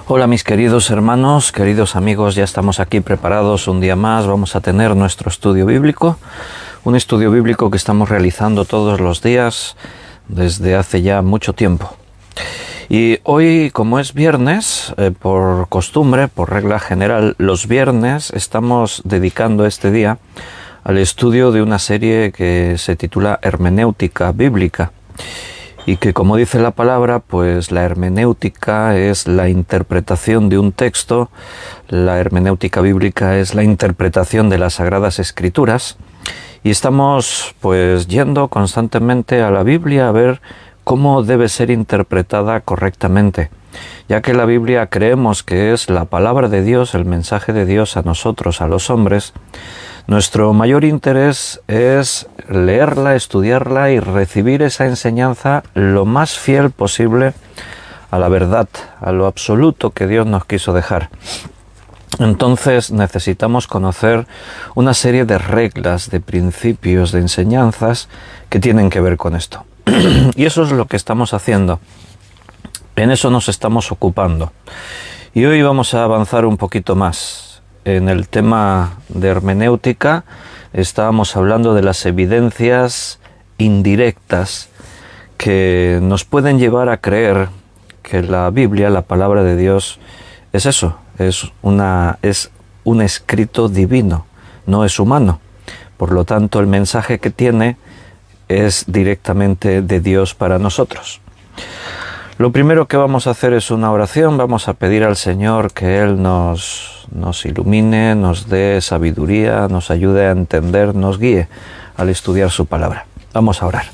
Hola mis queridos hermanos, queridos amigos, ya estamos aquí preparados un día más. Vamos a tener nuestro estudio bíblico, un estudio bíblico que estamos realizando todos los días desde hace ya mucho tiempo. Y hoy, como es viernes, por costumbre, por regla general, los viernes estamos dedicando este día al estudio de una serie que se titula Hermenéutica Bíblica. Y que, como dice la palabra, pues la hermenéutica es la interpretación de un texto, la hermenéutica bíblica es la interpretación de las Sagradas Escrituras, y estamos pues yendo constantemente a la Biblia a ver cómo debe ser interpretada correctamente, ya que la Biblia creemos que es la palabra de Dios, el mensaje de Dios a nosotros, a los hombres. Nuestro mayor interés es leerla, estudiarla y recibir esa enseñanza lo más fiel posible a la verdad, a lo absoluto que Dios nos quiso dejar. Entonces necesitamos conocer una serie de reglas, de principios, de enseñanzas que tienen que ver con esto. Y eso es lo que estamos haciendo. En eso nos estamos ocupando. Y hoy vamos a avanzar un poquito más. En el tema de hermenéutica estábamos hablando de las evidencias indirectas que nos pueden llevar a creer que la Biblia, la palabra de Dios, es eso, es un escrito divino, no es humano. Por lo tanto, el mensaje que tiene es directamente de Dios para nosotros. Lo primero que vamos a hacer es una oración. Vamos a pedir al Señor que Él nos ilumine, nos dé sabiduría, nos ayude a entender, nos guíe al estudiar su palabra. Vamos a orar.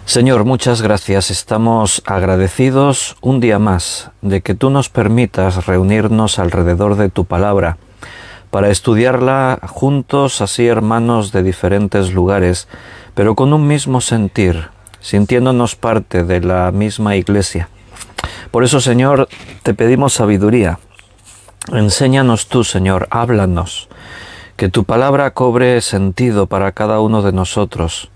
Señor, muchas gracias. Estamos agradecidos un día más de que tú nos permitas reunirnos alrededor de tu palabra para estudiarla juntos, así hermanos de diferentes lugares, pero con un mismo sentir, sintiéndonos parte de la misma iglesia. Por eso, Señor, te pedimos sabiduría. Enséñanos tú, Señor, háblanos, que tu palabra cobre sentido para cada uno de nosotros,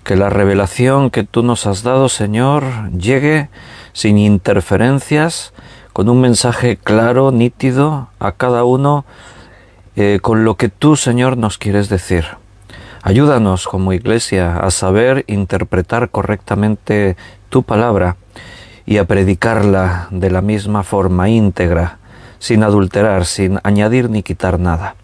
que la revelación que tú nos has dado, Señor, llegue sin interferencias, con un mensaje claro, nítido, a cada uno, con lo que tú, Señor, nos quieres decir. Ayúdanos como iglesia a saber interpretar correctamente tu palabra y a predicarla de la misma forma íntegra, sin adulterar, sin añadir ni quitar nada.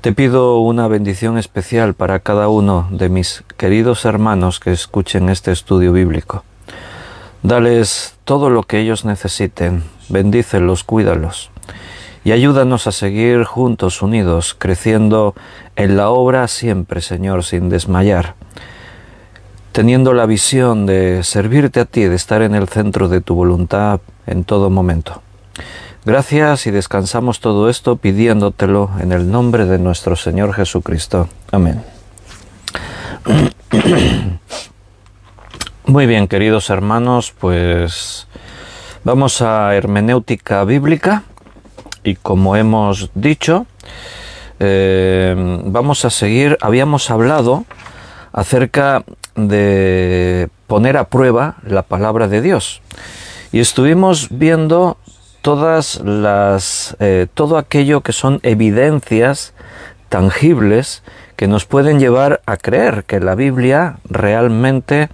Te pido una bendición especial para cada uno de mis queridos hermanos que escuchen este estudio bíblico. Dales todo lo que ellos necesiten, bendícelos, cuídalos. Y ayúdanos a seguir juntos, unidos, creciendo en la obra siempre, Señor, sin desmayar, teniendo la visión de servirte a ti, de estar en el centro de tu voluntad en todo momento. Gracias y descansamos todo esto pidiéndotelo en el nombre de nuestro Señor Jesucristo. Amén. Muy bien, queridos hermanos, pues vamos a hermenéutica bíblica. Y como hemos dicho, vamos a seguir. Habíamos hablado acerca de poner a prueba la palabra de Dios. Y estuvimos viendo todo aquello que son evidencias tangibles que nos pueden llevar a creer que la Biblia realmente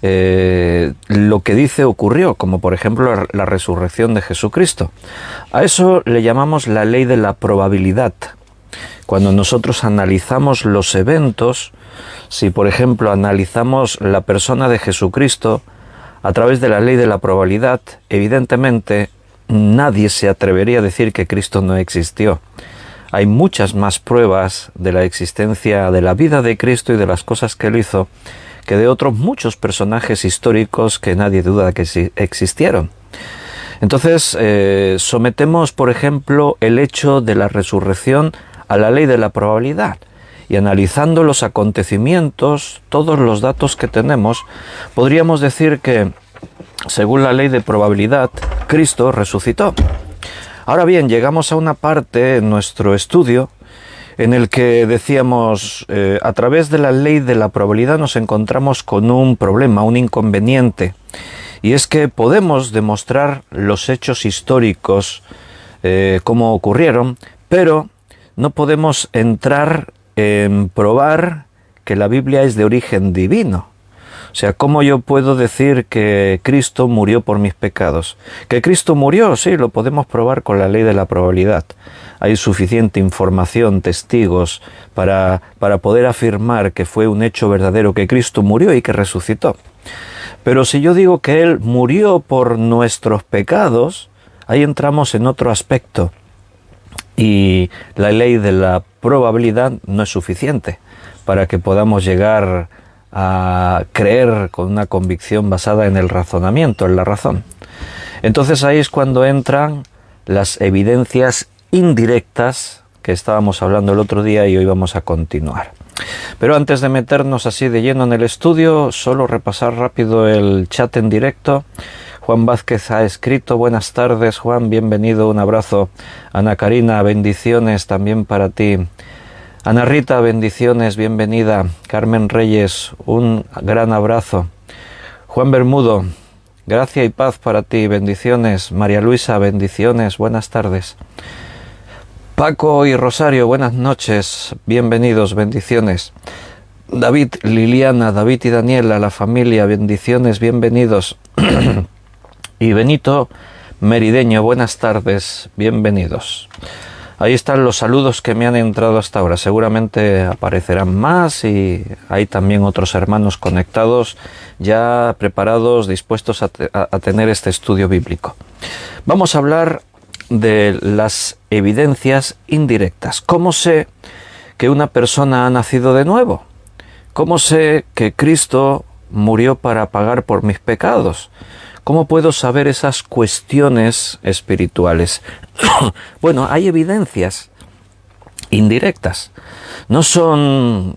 lo que dice ocurrió, como por ejemplo la resurrección de Jesucristo. A eso le llamamos la ley de la probabilidad. Cuando nosotros analizamos los eventos, si por ejemplo analizamos la persona de Jesucristo a través de la ley de la probabilidad, evidentemente nadie se atrevería a decir que Cristo no existió. Hay muchas más pruebas de la existencia de la vida de Cristo y de las cosas que Él hizo que de otros muchos personajes históricos que nadie duda que existieron. Entonces, sometemos, por ejemplo, el hecho de la resurrección a la ley de la probabilidad y analizando los acontecimientos, todos los datos que tenemos, podríamos decir que, según la ley de probabilidad, Cristo resucitó. Ahora bien, llegamos a una parte en nuestro estudio en el que decíamos, a través de la ley de la probabilidad nos encontramos con un problema, un inconveniente, Y es que podemos demostrar los hechos históricos cómo ocurrieron, pero no podemos entrar en probar que la Biblia es de origen divino. O sea, ¿cómo yo puedo decir que Cristo murió por mis pecados? Que Cristo murió, sí, lo podemos probar con la ley de la probabilidad. Hay suficiente información, testigos, para poder afirmar que fue un hecho verdadero, que Cristo murió y que resucitó. Pero si yo digo que Él murió por nuestros pecados, ahí entramos en otro aspecto. Y la ley de la probabilidad no es suficiente para que podamos llegar a creer con una convicción basada en el razonamiento, en la razón. Entonces ahí es cuando entran las evidencias indirectas que estábamos hablando el otro día y hoy vamos a continuar. Pero antes de meternos así de lleno en el estudio, solo repasar rápido el chat en directo. Juan Vázquez ha escrito: buenas tardes, Juan, bienvenido, un abrazo. Ana Karina, bendiciones también para ti. Ana Rita, bendiciones, bienvenida. Carmen Reyes, un gran abrazo. Juan Bermudo, gracia y paz para ti, bendiciones. María Luisa, bendiciones, buenas tardes. Paco y Rosario, buenas noches, bienvenidos, bendiciones. David, Liliana, David y Daniela, la familia, bendiciones, bienvenidos. Y Benito Merideño, buenas tardes, bienvenidos. Ahí están los saludos que me han entrado hasta ahora. Seguramente aparecerán más y hay también otros hermanos conectados, ya preparados, dispuestos a tener este estudio bíblico. Vamos a hablar de las evidencias indirectas. ¿Cómo sé que una persona ha nacido de nuevo? ¿Cómo sé que Cristo murió para pagar por mis pecados? ¿Cómo puedo saber esas cuestiones espirituales? Bueno, hay evidencias indirectas. No son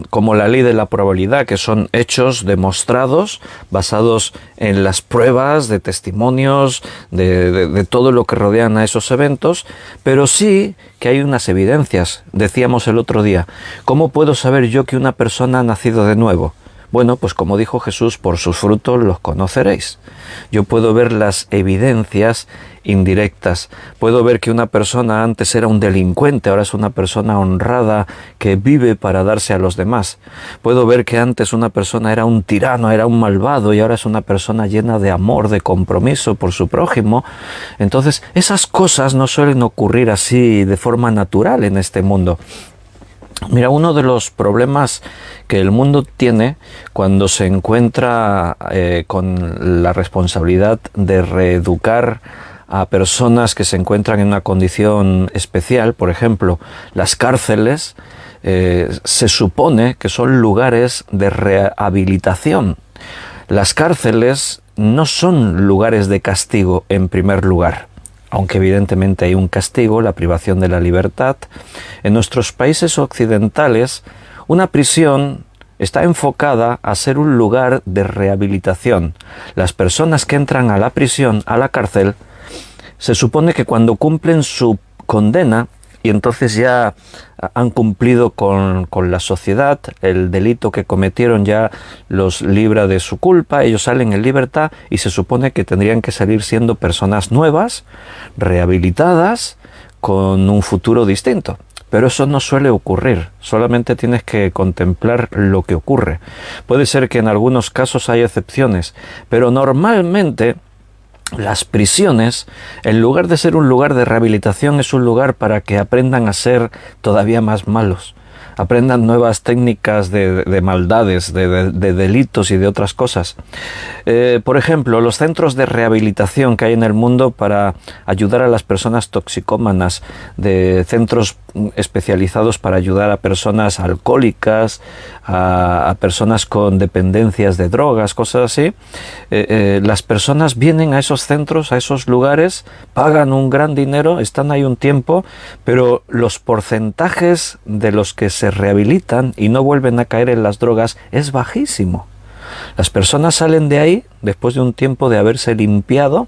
como la ley de la probabilidad, que son hechos demostrados, basados en las pruebas de testimonios, de todo lo que rodean a esos eventos, pero sí que hay unas evidencias. Decíamos el otro día, ¿cómo puedo saber yo que una persona ha nacido de nuevo? Bueno, pues como dijo Jesús, por sus frutos los conoceréis. Yo puedo ver las evidencias indirectas. Puedo ver que una persona antes era un delincuente, ahora es una persona honrada que vive para darse a los demás. Puedo ver que antes una persona era un tirano, era un malvado y ahora es una persona llena de amor, de compromiso por su prójimo. Entonces, esas cosas no suelen ocurrir así de forma natural en este mundo. Mira, uno de los problemas que el mundo tiene cuando se encuentra con la responsabilidad de reeducar a personas que se encuentran en una condición especial, por ejemplo, las cárceles, se supone que son lugares de rehabilitación. Las cárceles no son lugares de castigo en primer lugar. Aunque evidentemente hay un castigo, la privación de la libertad. En nuestros países occidentales, una prisión está enfocada a ser un lugar de rehabilitación. Las personas que entran a la prisión, a la cárcel, se supone que cuando cumplen su condena, y entonces ya han cumplido con la sociedad, el delito que cometieron ya los libra de su culpa, ellos salen en libertad y se supone que tendrían que salir siendo personas nuevas, rehabilitadas, con un futuro distinto. Pero eso no suele ocurrir, solamente tienes que contemplar lo que ocurre. Puede ser que en algunos casos hay excepciones, pero normalmente las prisiones, en lugar de ser un lugar de rehabilitación, es un lugar para que aprendan a ser todavía más malos, aprendan nuevas técnicas de maldades, de delitos y de otras cosas. Por ejemplo, los centros de rehabilitación que hay en el mundo para ayudar a las personas toxicómanas, de centros especializados para ayudar a personas alcohólicas, a personas con dependencias de drogas, cosas así. Las personas vienen a esos centros, a esos lugares, pagan un gran dinero, están ahí un tiempo, pero los porcentajes de los que se rehabilitan y no vuelven a caer en las drogas es bajísimo. Las personas salen de ahí después de un tiempo de haberse limpiado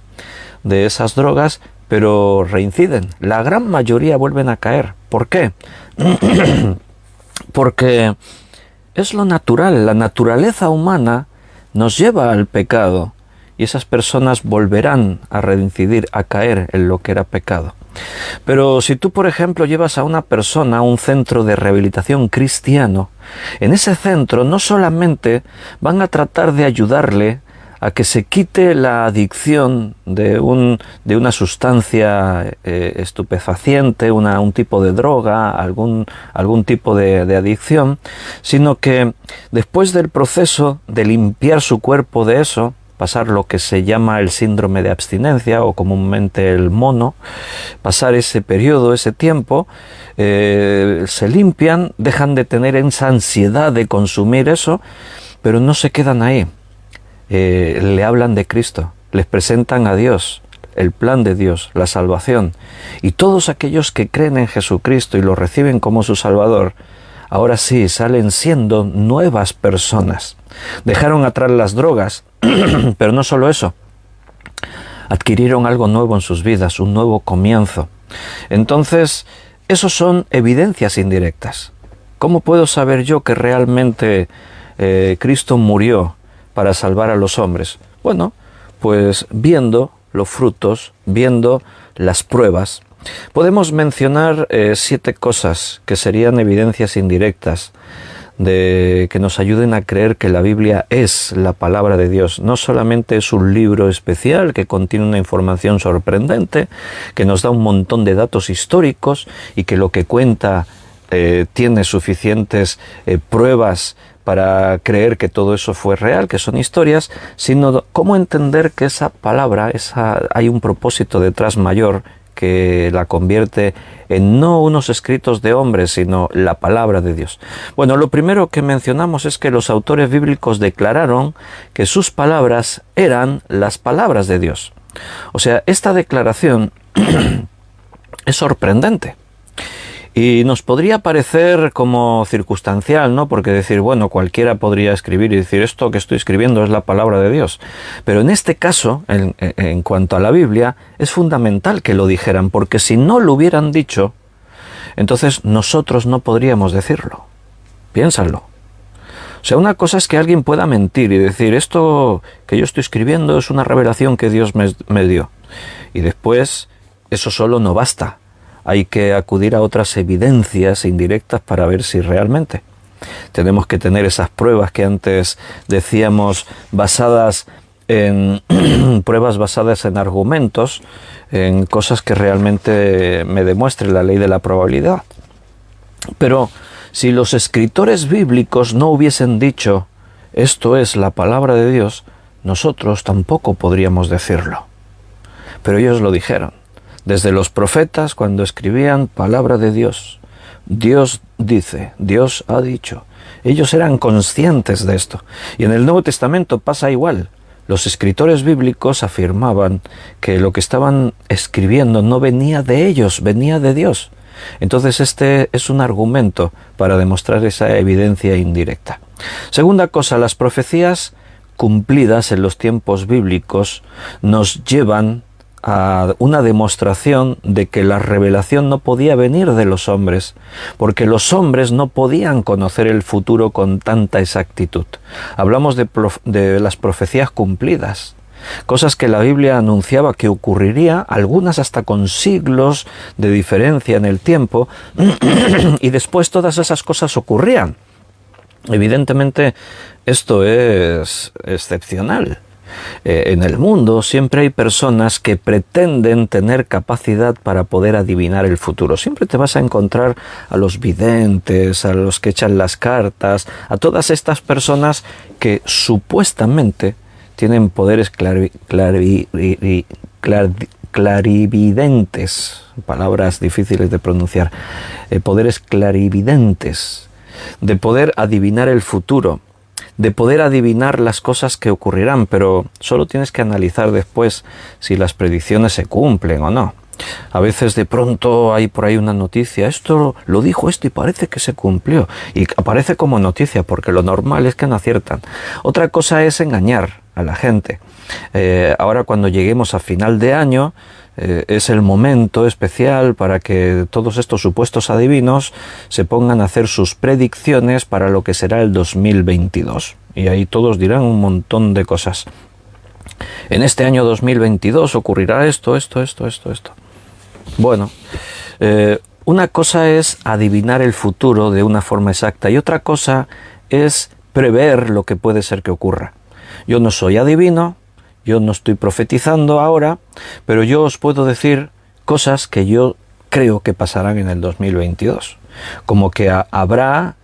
de esas drogas, pero reinciden. La gran mayoría vuelven a caer. ¿Por qué? Porque es lo natural. La naturaleza humana nos lleva al pecado y esas personas volverán a reincidir, a caer en lo que era pecado. Pero si tú, por ejemplo, llevas a una persona a un centro de rehabilitación cristiano, en ese centro no solamente van a tratar de ayudarle a que se quite la adicción de una sustancia estupefaciente, un tipo de droga, algún tipo de adicción, sino que después del proceso de limpiar su cuerpo de eso, pasar lo que se llama el síndrome de abstinencia o comúnmente el mono, pasar ese periodo, ese tiempo, se limpian, dejan de tener esa ansiedad de consumir eso, pero no se quedan ahí. Le hablan de Cristo, les presentan a Dios, el plan de Dios, la salvación, y todos aquellos que creen en Jesucristo y lo reciben como su Salvador, ahora sí salen siendo nuevas personas. Dejaron atrás las drogas, pero no solo eso, adquirieron algo nuevo en sus vidas, un nuevo comienzo. Entonces, esos son evidencias indirectas. ¿Cómo puedo saber yo que realmente Cristo murió para salvar a los hombres? Bueno, pues viendo los frutos, viendo las pruebas. Podemos mencionar 7 cosas que serían evidencias indirectas que nos ayuden a creer que la Biblia es la palabra de Dios. No solamente es un libro especial que contiene una información sorprendente, que nos da un montón de datos históricos y que lo que cuenta tiene suficientes pruebas para creer que todo eso fue real, que son historias, sino cómo entender que esa palabra, hay un propósito detrás mayor que la convierte en no unos escritos de hombres, sino la palabra de Dios. Bueno, lo primero que mencionamos es que los autores bíblicos declararon que sus palabras eran las palabras de Dios. O sea, esta declaración es sorprendente. Y nos podría parecer como circunstancial, ¿no? Porque decir, bueno, cualquiera podría escribir y decir, esto que estoy escribiendo es la palabra de Dios. Pero en este caso, en cuanto a la Biblia, es fundamental que lo dijeran, porque si no lo hubieran dicho, entonces nosotros no podríamos decirlo. Piénsalo. O sea, una cosa es que alguien pueda mentir y decir, esto que yo estoy escribiendo es una revelación que Dios me dio. Y después, eso solo no basta. Hay que acudir a otras evidencias indirectas para ver si realmente. Tenemos que tener esas pruebas que antes decíamos basadas en pruebas basadas en argumentos, en cosas que realmente me demuestren la ley de la probabilidad. Pero si los escritores bíblicos no hubiesen dicho esto es la palabra de Dios, nosotros tampoco podríamos decirlo. Pero ellos lo dijeron. Desde los profetas, cuando escribían palabra de Dios, Dios dice, Dios ha dicho. Ellos eran conscientes de esto. Y en el Nuevo Testamento pasa igual. Los escritores bíblicos afirmaban que lo que estaban escribiendo no venía de ellos, venía de Dios. Entonces este es un argumento para demostrar esa evidencia indirecta. Segunda cosa, las profecías cumplidas en los tiempos bíblicos nos llevan a una demostración de que la revelación no podía venir de los hombres, porque los hombres no podían conocer el futuro con tanta exactitud. Hablamos de las profecías cumplidas, cosas que la Biblia anunciaba que ocurriría, algunas hasta con siglos de diferencia en el tiempo, y después todas esas cosas ocurrían. Evidentemente, esto es excepcional. En el mundo siempre hay personas que pretenden tener capacidad para poder adivinar el futuro. Siempre te vas a encontrar a los videntes, a los que echan las cartas, a todas estas personas que supuestamente tienen poderes clarividentes, palabras difíciles de pronunciar, poderes clarividentes, de poder adivinar el futuro, de poder adivinar las cosas que ocurrirán, pero solo tienes que analizar después si las predicciones se cumplen o no. A veces de pronto hay por ahí una noticia, esto lo dijo esto y parece que se cumplió, y aparece como noticia porque lo normal es que no aciertan. Otra cosa es engañar a la gente. Ahora cuando lleguemos a final de año, es el momento especial para que todos estos supuestos adivinos se pongan a hacer sus predicciones para lo que será el 2022. Y ahí todos dirán un montón de cosas. En este año 2022 ocurrirá esto. Bueno, una cosa es adivinar el futuro de una forma exacta y otra cosa es prever lo que puede ser que ocurra. Yo no soy adivino, yo no estoy profetizando ahora, pero yo os puedo decir cosas que yo creo que pasarán en el 2022, como que habrá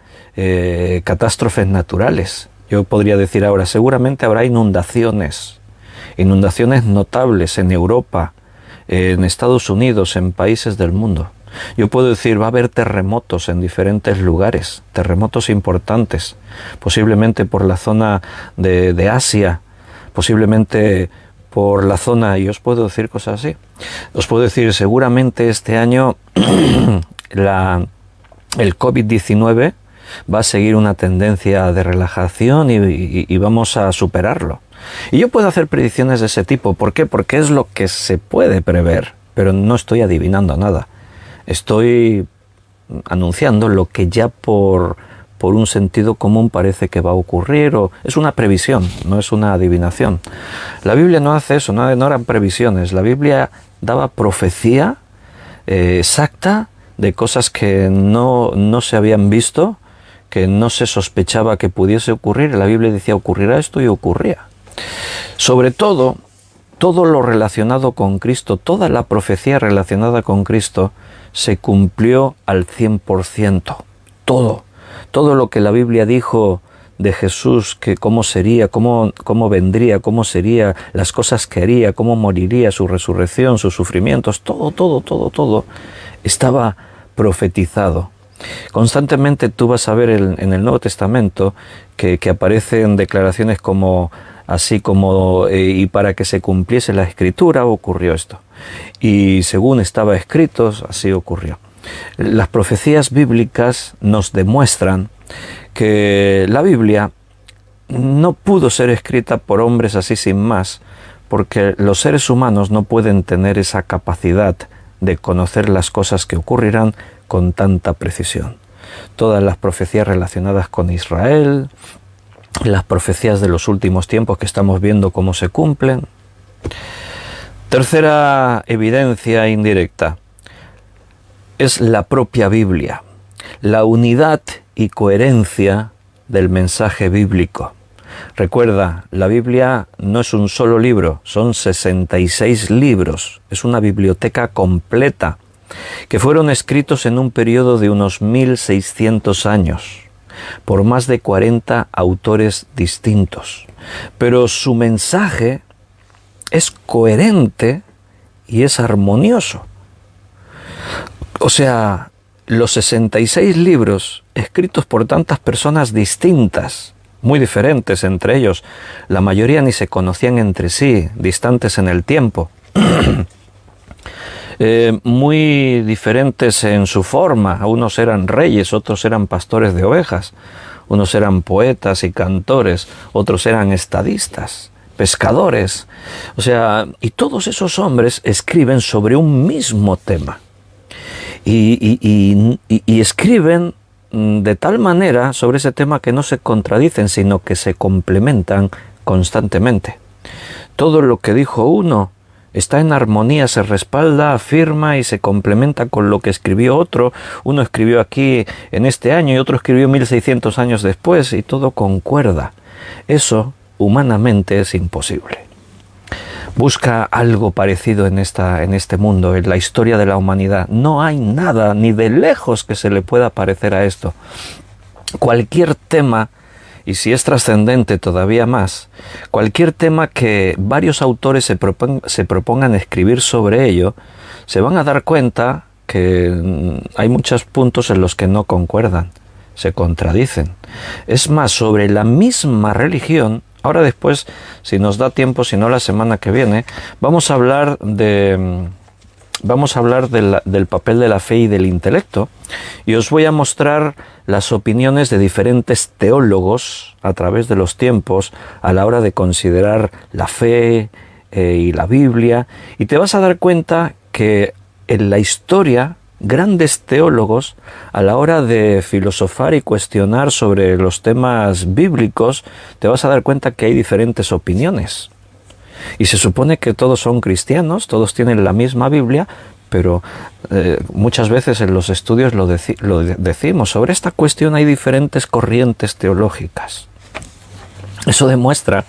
catástrofes naturales. Yo podría decir ahora, seguramente habrá inundaciones notables en Europa, en Estados Unidos, en países del mundo. Yo puedo decir, va a haber terremotos en diferentes lugares, terremotos importantes, posiblemente por la zona de Asia, posiblemente por la zona, y os puedo decir cosas así. Os puedo decir, seguramente este año el COVID-19 va a seguir una tendencia de relajación y vamos a superarlo. Y yo puedo hacer predicciones de ese tipo. ¿Por qué? Porque es lo que se puede prever, pero no estoy adivinando nada. Estoy anunciando lo que ya por un sentido común parece que va a ocurrir, o es una previsión, no es una adivinación. La Biblia no hace eso, no eran previsiones. La Biblia daba profecía exacta de cosas que no se habían visto, que no se sospechaba que pudiese ocurrir. La Biblia decía, ocurrirá esto, y ocurría. Sobre todo, todo lo relacionado con Cristo, toda la profecía relacionada con Cristo se cumplió al 100%. Todo lo que la Biblia dijo de Jesús, que cómo sería, cómo vendría, cómo sería, las cosas que haría, cómo moriría, su resurrección, sus sufrimientos, todo estaba profetizado. Constantemente tú vas a ver en el Nuevo Testamento que aparecen declaraciones como así como y para que se cumpliese la Escritura ocurrió esto, y según estaba escrito así ocurrió. Las profecías bíblicas nos demuestran que la Biblia no pudo ser escrita por hombres así sin más, porque los seres humanos no pueden tener esa capacidad de conocer las cosas que ocurrirán con tanta precisión. Todas las profecías relacionadas con Israel, las profecías de los últimos tiempos que estamos viendo cómo se cumplen. Tercera evidencia indirecta es la propia Biblia, la unidad y coherencia del mensaje bíblico. Recuerda, la Biblia no es un solo libro, son 66 libros, es una biblioteca completa, que fueron escritos en un periodo de unos 1600 años, por más de 40 autores distintos. Pero su mensaje es coherente y es armonioso. O sea, los 66 libros escritos por tantas personas distintas, muy diferentes entre ellos, la mayoría ni se conocían entre sí, distantes en el tiempo, muy diferentes en su forma. Unos eran reyes, otros eran pastores de ovejas, unos eran poetas y cantores, otros eran estadistas, pescadores. O sea, y todos esos hombres escriben sobre un mismo tema. Y escriben de tal manera sobre ese tema que no se contradicen, sino que se complementan constantemente. Todo lo que dijo uno está en armonía, se respalda, afirma y se complementa con lo que escribió otro. Uno escribió aquí en este año y otro escribió 1600 años después, y todo concuerda. Eso humanamente es imposible. Busca algo parecido en este mundo, en la historia de la humanidad. No hay nada, ni de lejos, que se le pueda parecer a esto. Cualquier tema, y si es trascendente todavía más, cualquier tema que varios autores se propongan escribir sobre ello, se van a dar cuenta que hay muchos puntos en los que no concuerdan, se contradicen. Es más, sobre la misma religión. Ahora después, si nos da tiempo, si no la semana que viene, vamos a hablar del papel de la fe y del intelecto, y os voy a mostrar las opiniones de diferentes teólogos a través de los tiempos a la hora de considerar la fe y la Biblia, y te vas a dar cuenta que en la historia grandes teólogos, a la hora de filosofar y cuestionar sobre los temas bíblicos, te vas a dar cuenta que hay diferentes opiniones. Y se supone que todos son cristianos, todos tienen la misma Biblia, pero muchas veces en los estudios lo decimos. Sobre esta cuestión hay diferentes corrientes teológicas. Eso demuestra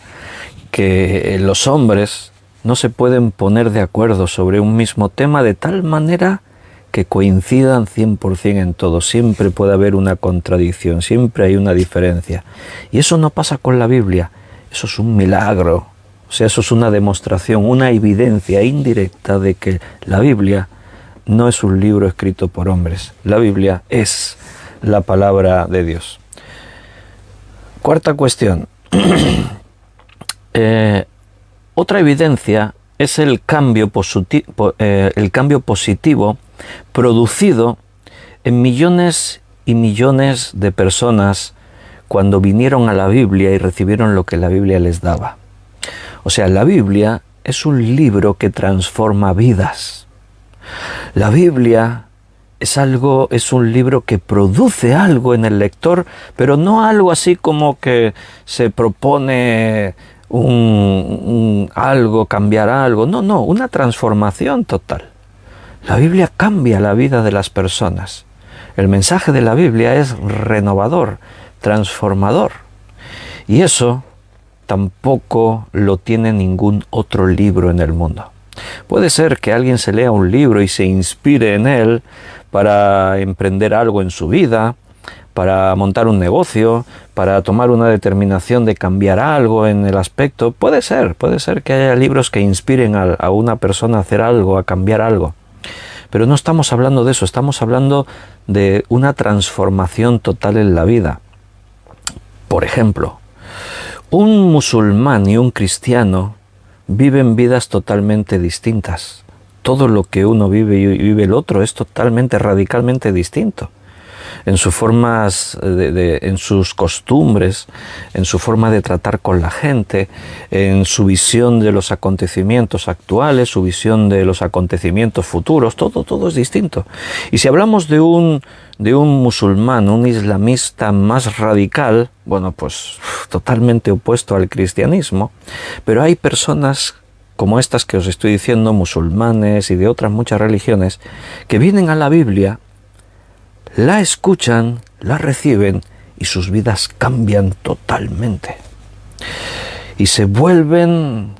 que los hombres no se pueden poner de acuerdo sobre un mismo tema de tal manera que coincidan 100% en todo. Siempre puede haber una contradicción, siempre hay una diferencia. Y eso no pasa con la Biblia. Eso es un milagro. O sea, eso es una demostración, una evidencia indirecta de que la Biblia no es un libro escrito por hombres. La Biblia es la palabra de Dios. Cuarta cuestión. Otra evidencia es el cambio positivo producido en millones y millones de personas cuando vinieron a la Biblia y recibieron lo que la Biblia les daba. O sea, la Biblia es un libro que transforma vidas. La Biblia es un libro que produce algo en el lector, pero no algo así como que se propone cambiar algo. No, una transformación total. La Biblia cambia la vida de las personas. El mensaje de la Biblia es renovador, transformador. Y eso tampoco lo tiene ningún otro libro en el mundo. Puede ser que alguien se lea un libro y se inspire en él para emprender algo en su vida, para montar un negocio, para tomar una determinación de cambiar algo en el aspecto. Puede ser que haya libros que inspiren a una persona a hacer algo, a cambiar algo. Pero no estamos hablando de eso, estamos hablando de una transformación total en la vida. Por ejemplo, un musulmán y un cristiano viven vidas totalmente distintas. Todo lo que uno vive y vive el otro es totalmente, radicalmente distinto. En sus formas, en sus costumbres, en su forma de tratar con la gente, en su visión de los acontecimientos actuales, su visión de los acontecimientos futuros, todo es distinto. Y si hablamos de un musulmán, un islamista más radical, bueno, pues totalmente opuesto al cristianismo, pero hay personas como estas que os estoy diciendo, musulmanes y de otras muchas religiones, que vienen a la Biblia, la escuchan, la reciben y sus vidas cambian totalmente. Y se vuelven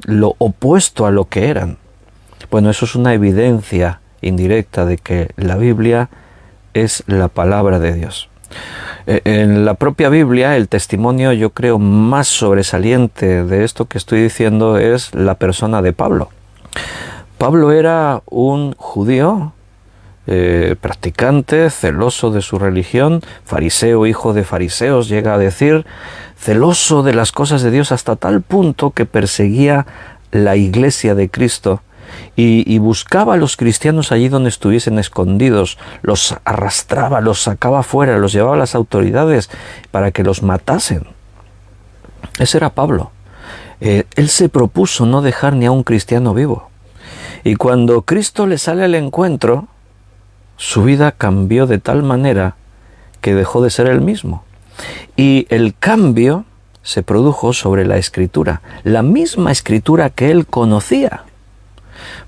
lo opuesto a lo que eran. Bueno, eso es una evidencia indirecta de que la Biblia es la palabra de Dios. En la propia Biblia, el testimonio, yo creo, más sobresaliente de esto que estoy diciendo es la persona de Pablo. Pablo era un judío practicante, celoso de su religión, fariseo, hijo de fariseos, llega a decir, celoso de las cosas de Dios hasta tal punto que perseguía la iglesia de Cristo y buscaba a los cristianos allí donde estuviesen escondidos, los arrastraba, los sacaba fuera, los llevaba a las autoridades para que los matasen. Ese era Pablo. Él se propuso no dejar ni a un cristiano vivo. Y cuando Cristo le sale al encuentro, su vida cambió de tal manera que dejó de ser el mismo. Y el cambio se produjo sobre la Escritura, la misma Escritura que él conocía,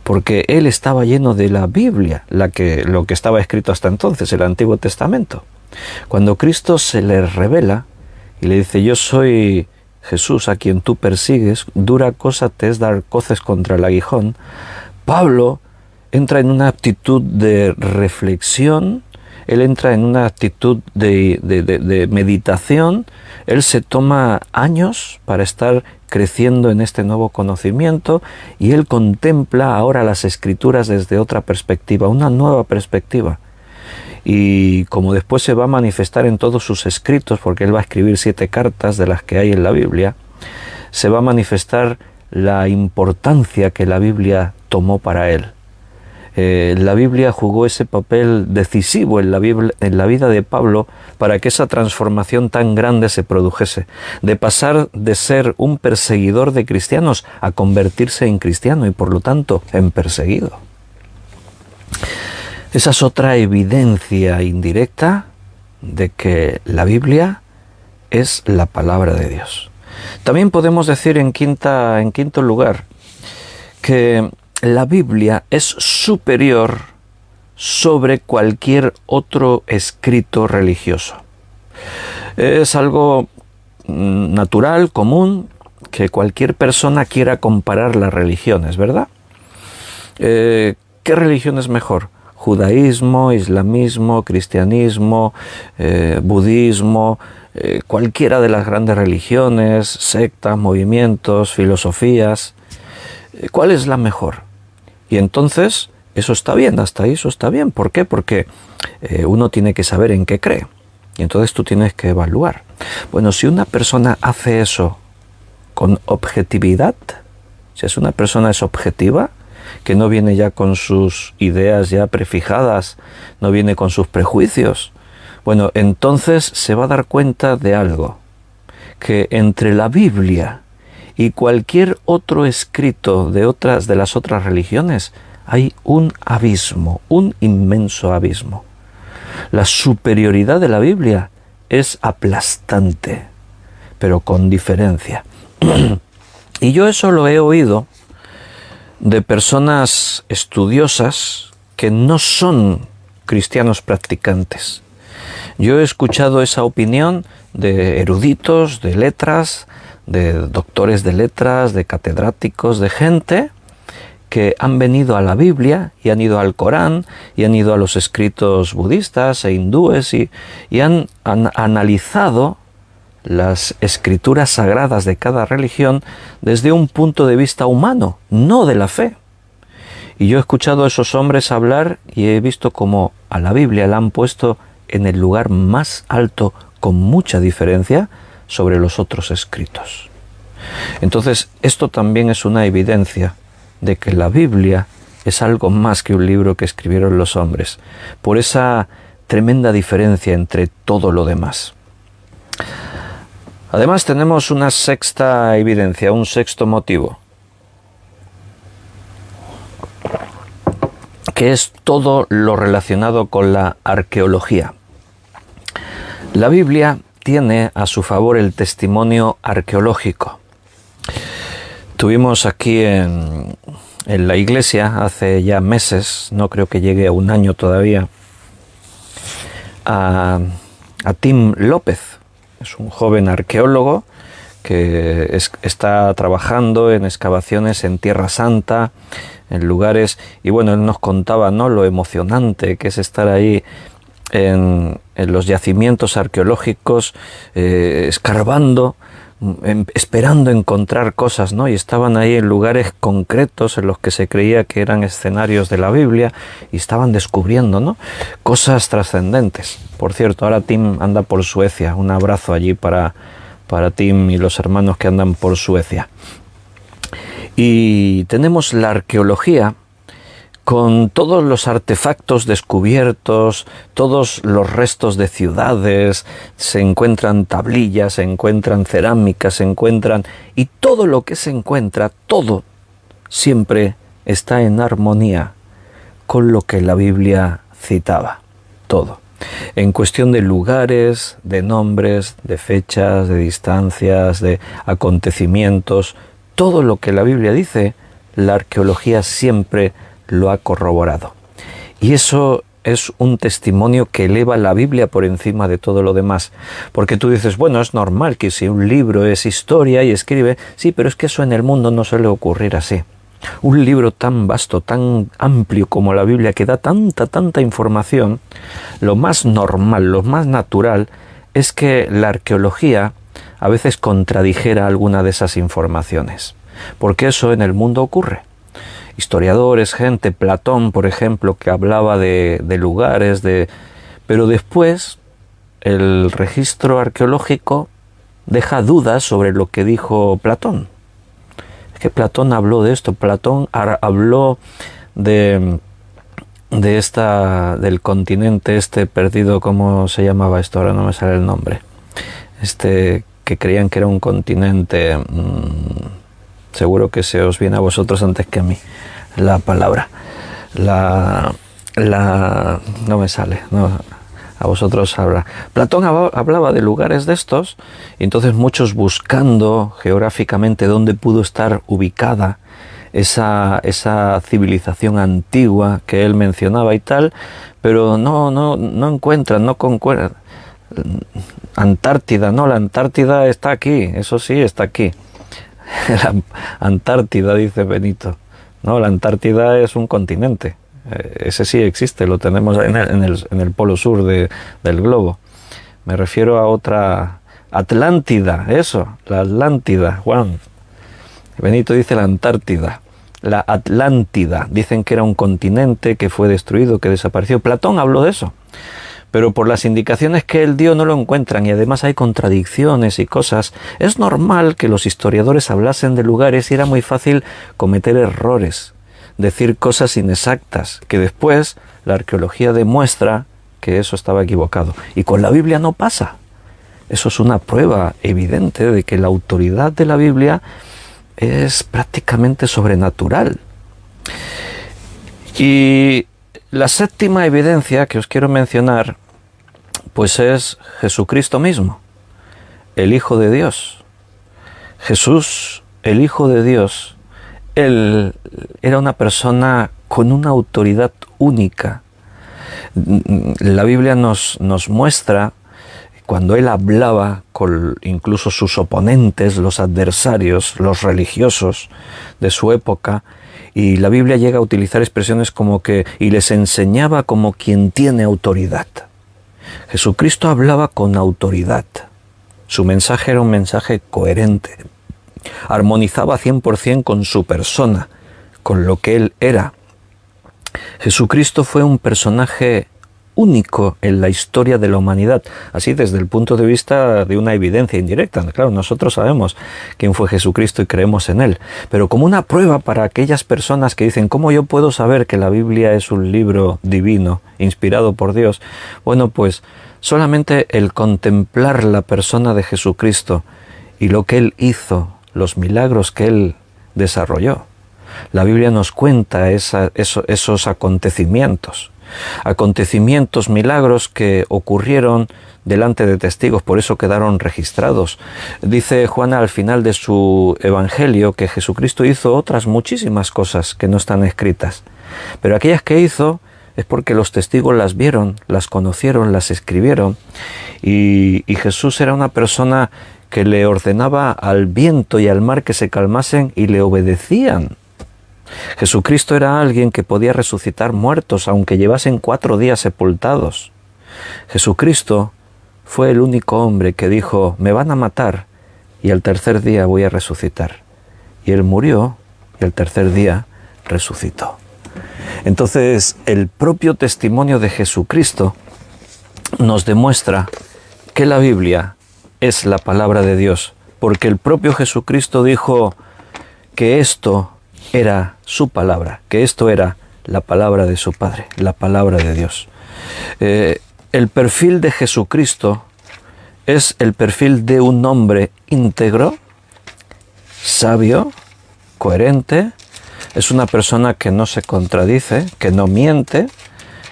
porque él estaba lleno de la Biblia, lo que estaba escrito hasta entonces, el Antiguo Testamento. Cuando Cristo se le revela y le dice, yo soy Jesús a quien tú persigues, dura cosa te es dar coces contra el aguijón, Pablo entra en una actitud de reflexión, él entra en una actitud de meditación, él se toma años para estar creciendo en este nuevo conocimiento y él contempla ahora las Escrituras desde otra perspectiva, una nueva perspectiva. Y como después se va a manifestar en todos sus escritos, porque él va a escribir 7 cartas de las que hay en la Biblia, se va a manifestar la importancia que la Biblia tomó para él. La Biblia jugó ese papel decisivo en la vida de Pablo para que esa transformación tan grande se produjese, de pasar de ser un perseguidor de cristianos a convertirse en cristiano y por lo tanto en perseguido. Esa es otra evidencia indirecta de que la Biblia es la palabra de Dios. También podemos decir en quinto lugar que la Biblia es superior sobre cualquier otro escrito religioso. Es algo natural, común, que cualquier persona quiera comparar las religiones, ¿verdad? ¿Qué religión es mejor? Judaísmo, islamismo, cristianismo, budismo, cualquiera de las grandes religiones, sectas, movimientos, filosofías. ¿Cuál es la mejor? Y entonces, eso está bien, hasta ahí eso está bien. ¿Por qué? Porque uno tiene que saber en qué cree. Y entonces tú tienes que evaluar. Bueno, si una persona hace eso con objetividad, si es una persona es objetiva, que no viene ya con sus ideas ya prefijadas, no viene con sus prejuicios, bueno, entonces se va a dar cuenta de algo, que entre la Biblia y cualquier otro escrito de las otras religiones hay un abismo, un inmenso abismo. La superioridad de la Biblia es aplastante, pero con diferencia. Y yo eso lo he oído de personas estudiosas que no son cristianos practicantes. Yo he escuchado esa opinión de eruditos, de letras, de doctores de letras, de catedráticos, de gente que han venido a la Biblia y han ido al Corán y han ido a los escritos budistas e hindúes y han analizado las escrituras sagradas de cada religión desde un punto de vista humano, no de la fe. Y yo he escuchado a esos hombres hablar y he visto cómo a la Biblia la han puesto en el lugar más alto, con mucha diferencia, sobre los otros escritos. Entonces, esto también es una evidencia de que la Biblia es algo más que un libro que escribieron los hombres, por esa tremenda diferencia entre todo lo demás. Además tenemos una sexta evidencia, un sexto motivo, que es todo lo relacionado con la arqueología. La Biblia tiene a su favor el testimonio arqueológico. Tuvimos aquí en la iglesia hace ya meses, no creo que llegue a un año todavía, a Tim López. Es un joven arqueólogo que está trabajando en excavaciones en Tierra Santa, en lugares, y bueno, él nos contaba, ¿no?, lo emocionante que es estar ahí en los yacimientos arqueológicos, escarbando, esperando encontrar cosas, ¿no? Y estaban ahí en lugares concretos en los que se creía que eran escenarios de la Biblia y estaban descubriendo, ¿no?, cosas trascendentes. Por cierto, ahora Tim anda por Suecia. Un abrazo allí para Tim y los hermanos que andan por Suecia. Y tenemos la arqueología con todos los artefactos descubiertos, todos los restos de ciudades, se encuentran tablillas, se encuentran cerámicas, y todo lo que se encuentra, todo, siempre está en armonía con lo que la Biblia citaba, todo. En cuestión de lugares, de nombres, de fechas, de distancias, de acontecimientos, todo lo que la Biblia dice, la arqueología siempre lo ha corroborado. Y eso es un testimonio que eleva la Biblia por encima de todo lo demás. Porque tú dices, bueno, es normal que si un libro es historia y escribe, sí, pero es que eso en el mundo no suele ocurrir así. Un libro tan vasto, tan amplio como la Biblia, que da tanta información, lo más normal, lo más natural, es que la arqueología a veces contradijera alguna de esas informaciones. Porque eso en el mundo ocurre. Historiadores, gente, Platón, por ejemplo, que hablaba de lugares, pero después el registro arqueológico deja dudas sobre lo que dijo Platón. Es que Platón habló de esto, Platón habló del continente este perdido, ¿cómo se llamaba esto? Ahora no me sale el nombre. Que creían que era un continente, seguro que se os viene a vosotros antes que a mí la palabra. No me sale. No. a vosotros habrá. Platón hablaba de lugares de estos, y entonces muchos buscando geográficamente dónde pudo estar ubicada esa civilización antigua que él mencionaba y tal, pero no encuentran, no concuerdan. Antártida, no, la Antártida está aquí, eso sí, está aquí. La Antártida, dice Benito. No, la Antártida es un continente. Ese sí existe, lo tenemos en el polo sur del globo. Me refiero a otra... Atlántida, eso, la Atlántida, Juan. Benito dice la Antártida. La Atlántida, dicen que era un continente que fue destruido, que desapareció. Platón habló de eso. Pero por las indicaciones que él dio no lo encuentran, y además hay contradicciones y cosas. Es normal que los historiadores hablasen de lugares y era muy fácil cometer errores, decir cosas inexactas, que después la arqueología demuestra que eso estaba equivocado. Y con la Biblia no pasa. Eso es una prueba evidente de que la autoridad de la Biblia es prácticamente sobrenatural. Y la séptima evidencia que os quiero mencionar, pues es Jesucristo mismo, el Hijo de Dios. Jesús, el Hijo de Dios, él era una persona con una autoridad única. La Biblia nos muestra cuando él hablaba con incluso sus oponentes, los adversarios, los religiosos de su época, y la Biblia llega a utilizar expresiones como que, y les enseñaba como quien tiene autoridad. Jesucristo hablaba con autoridad. Su mensaje era un mensaje coherente. Armonizaba 100% con su persona, con lo que él era. Jesucristo fue un personaje único en la historia de la humanidad, así desde el punto de vista de una evidencia indirecta. Claro, nosotros sabemos quién fue Jesucristo y creemos en él, pero como una prueba para aquellas personas que dicen, ¿cómo yo puedo saber que la Biblia es un libro divino, inspirado por Dios? Bueno, pues solamente el contemplar la persona de Jesucristo y lo que él hizo, los milagros que él desarrolló. La Biblia nos cuenta esos acontecimientos, milagros que ocurrieron delante de testigos, por eso quedaron registrados. Dice Juana al final de su evangelio que Jesucristo hizo otras muchísimas cosas que no están escritas, pero aquellas que hizo es porque los testigos las vieron, las conocieron, las escribieron, y Jesús era una persona que le ordenaba al viento y al mar que se calmasen y le obedecían. Jesucristo era alguien que podía resucitar muertos aunque llevasen 4 días sepultados. Jesucristo fue el único hombre que dijo, me van a matar y al tercer día voy a resucitar. Y él murió y al tercer día resucitó. Entonces, el propio testimonio de Jesucristo nos demuestra que la Biblia es la palabra de Dios, porque el propio Jesucristo dijo que esto era su palabra, que esto era la palabra de su Padre, la palabra de Dios. El perfil de Jesucristo es el perfil de un hombre íntegro, sabio, coherente. Es una persona que no se contradice, que no miente.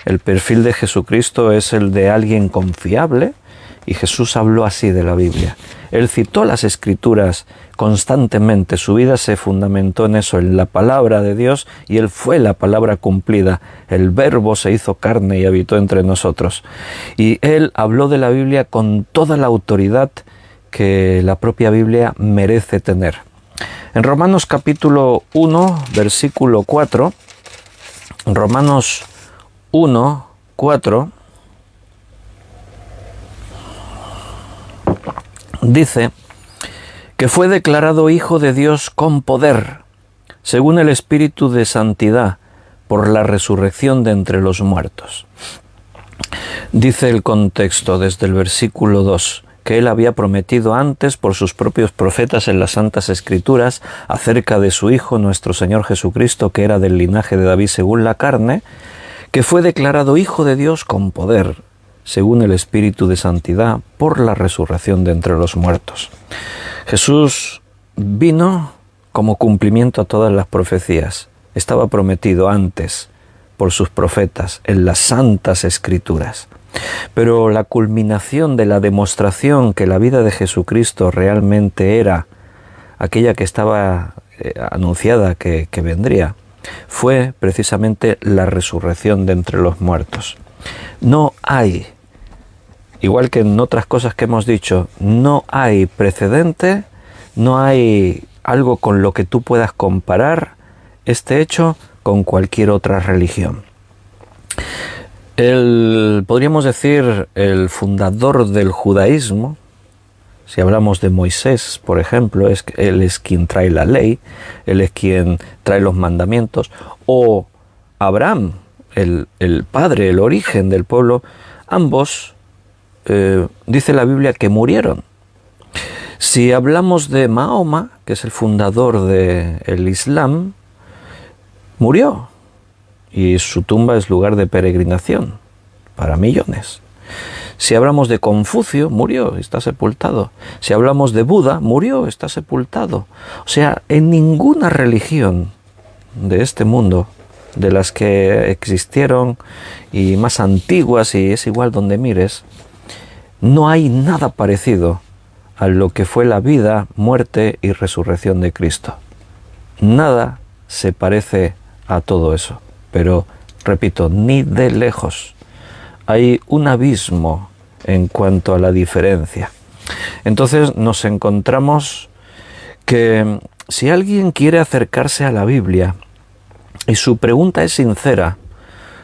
El perfil de Jesucristo es el de alguien confiable, y Jesús habló así de la Biblia. Él citó las Escrituras constantemente, su vida se fundamentó en eso, en la palabra de Dios, y Él fue la palabra cumplida. El Verbo se hizo carne y habitó entre nosotros. Y Él habló de la Biblia con toda la autoridad que la propia Biblia merece tener. En Romanos capítulo 1, versículo 4, Romanos 1, 4, dice que fue declarado Hijo de Dios con poder, según el Espíritu de Santidad, por la resurrección de entre los muertos. Dice el contexto desde el versículo 2, que Él había prometido antes por sus propios profetas en las Santas Escrituras acerca de su Hijo, nuestro Señor Jesucristo, que era del linaje de David según la carne, que fue declarado Hijo de Dios con poder, según el Espíritu de Santidad, por la resurrección de entre los muertos. Jesús vino como cumplimiento a todas las profecías. Estaba prometido antes por sus profetas en las Santas Escrituras. Pero la culminación de la demostración que la vida de Jesucristo realmente era aquella que estaba anunciada que vendría, fue precisamente la resurrección de entre los muertos. No hay, igual que en otras cosas que hemos dicho, no hay precedente, no hay algo con lo que tú puedas comparar este hecho con cualquier otra religión. Podríamos decir, el fundador del judaísmo, si hablamos de Moisés, por ejemplo, él es quien trae la ley, él es quien trae los mandamientos, o Abraham, el padre, el origen del pueblo, ambos, dice la Biblia, que murieron. Si hablamos de Mahoma, que es el fundador del Islam, murió, y su tumba es lugar de peregrinación para millones. Si hablamos de Confucio, murió, está sepultado. Si hablamos de Buda, murió, está sepultado. O sea, en ninguna religión de este mundo, de las que existieron y más antiguas, y es igual donde mires, no hay nada parecido a lo que fue la vida, muerte y resurrección de Cristo. Nada se parece a todo eso. Pero, repito, ni de lejos. Hay un abismo en cuanto a la diferencia. Entonces nos encontramos que si alguien quiere acercarse a la Biblia y su pregunta es sincera,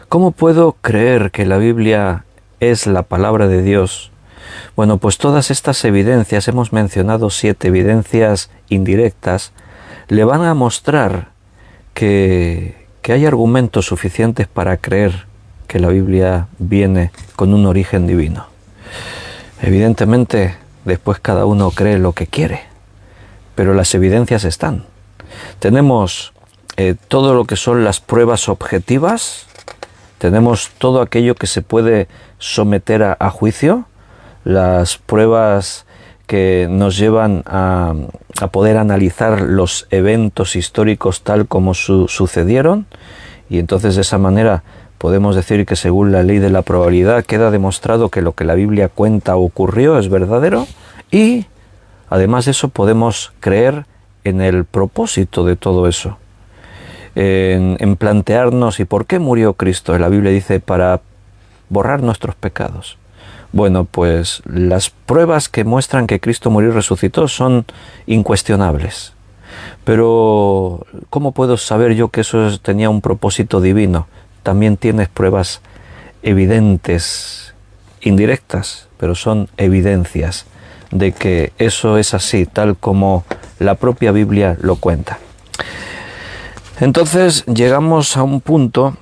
¿cómo puedo creer que la Biblia es la palabra de Dios? Bueno, pues todas estas evidencias, hemos mencionado 7 evidencias indirectas, le van a mostrar que hay argumentos suficientes para creer que la Biblia viene con un origen divino. Evidentemente, después cada uno cree lo que quiere, pero las evidencias están. Tenemos todo lo que son las pruebas objetivas, tenemos todo aquello que se puede someter a juicio, las pruebas que nos llevan a poder analizar los eventos históricos tal como sucedieron, y entonces de esa manera podemos decir que según la ley de la probabilidad queda demostrado que lo que la Biblia cuenta ocurrió, es verdadero, y además de eso podemos creer en el propósito de todo eso, en plantearnos ¿y por qué murió Cristo? La Biblia dice para borrar nuestros pecados. Bueno, pues las pruebas que muestran que Cristo murió y resucitó son incuestionables. Pero, ¿cómo puedo saber yo que eso tenía un propósito divino? También tienes pruebas evidentes, indirectas, pero son evidencias de que eso es así, tal como la propia Biblia lo cuenta. Entonces, llegamos a un punto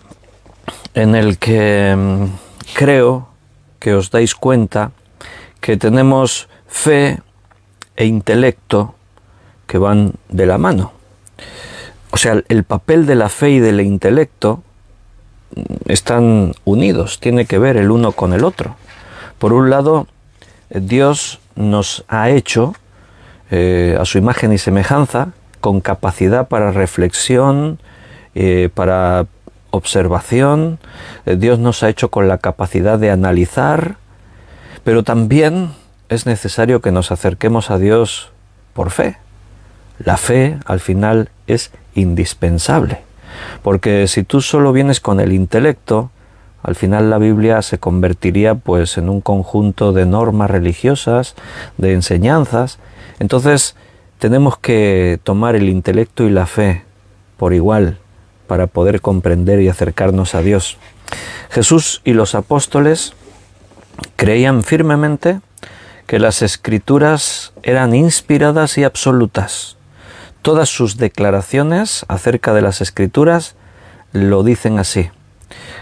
en el que creo que os dais cuenta que tenemos fe e intelecto que van de la mano. O sea, el papel de la fe y del intelecto están unidos, tiene que ver el uno con el otro. Por un lado, Dios nos ha hecho a su imagen y semejanza, con capacidad para reflexión, para observación. Dios nos ha hecho con la capacidad de analizar, pero también es necesario que nos acerquemos a Dios por fe. La fe, al final, es indispensable, porque si tú solo vienes con el intelecto, al final la Biblia se convertiría pues en un conjunto de normas religiosas, de enseñanzas. Entonces tenemos que tomar el intelecto y la fe por igual para poder comprender y acercarnos a Dios. Jesús y los apóstoles creían firmemente que las Escrituras eran inspiradas y absolutas. Todas sus declaraciones acerca de las Escrituras lo dicen así.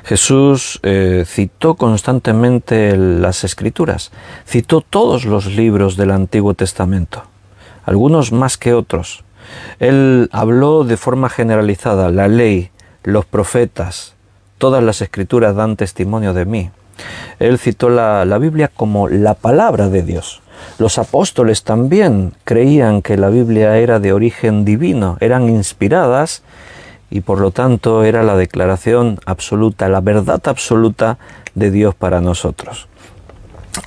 Jesús citó constantemente las Escrituras, citó todos los libros del Antiguo Testamento, algunos más que otros. Él habló de forma generalizada: la ley, los profetas, todas las Escrituras dan testimonio de mí. Él citó la Biblia como la palabra de Dios. Los apóstoles también creían que la Biblia era de origen divino, eran inspiradas y por lo tanto era la declaración absoluta, la verdad absoluta de Dios para nosotros.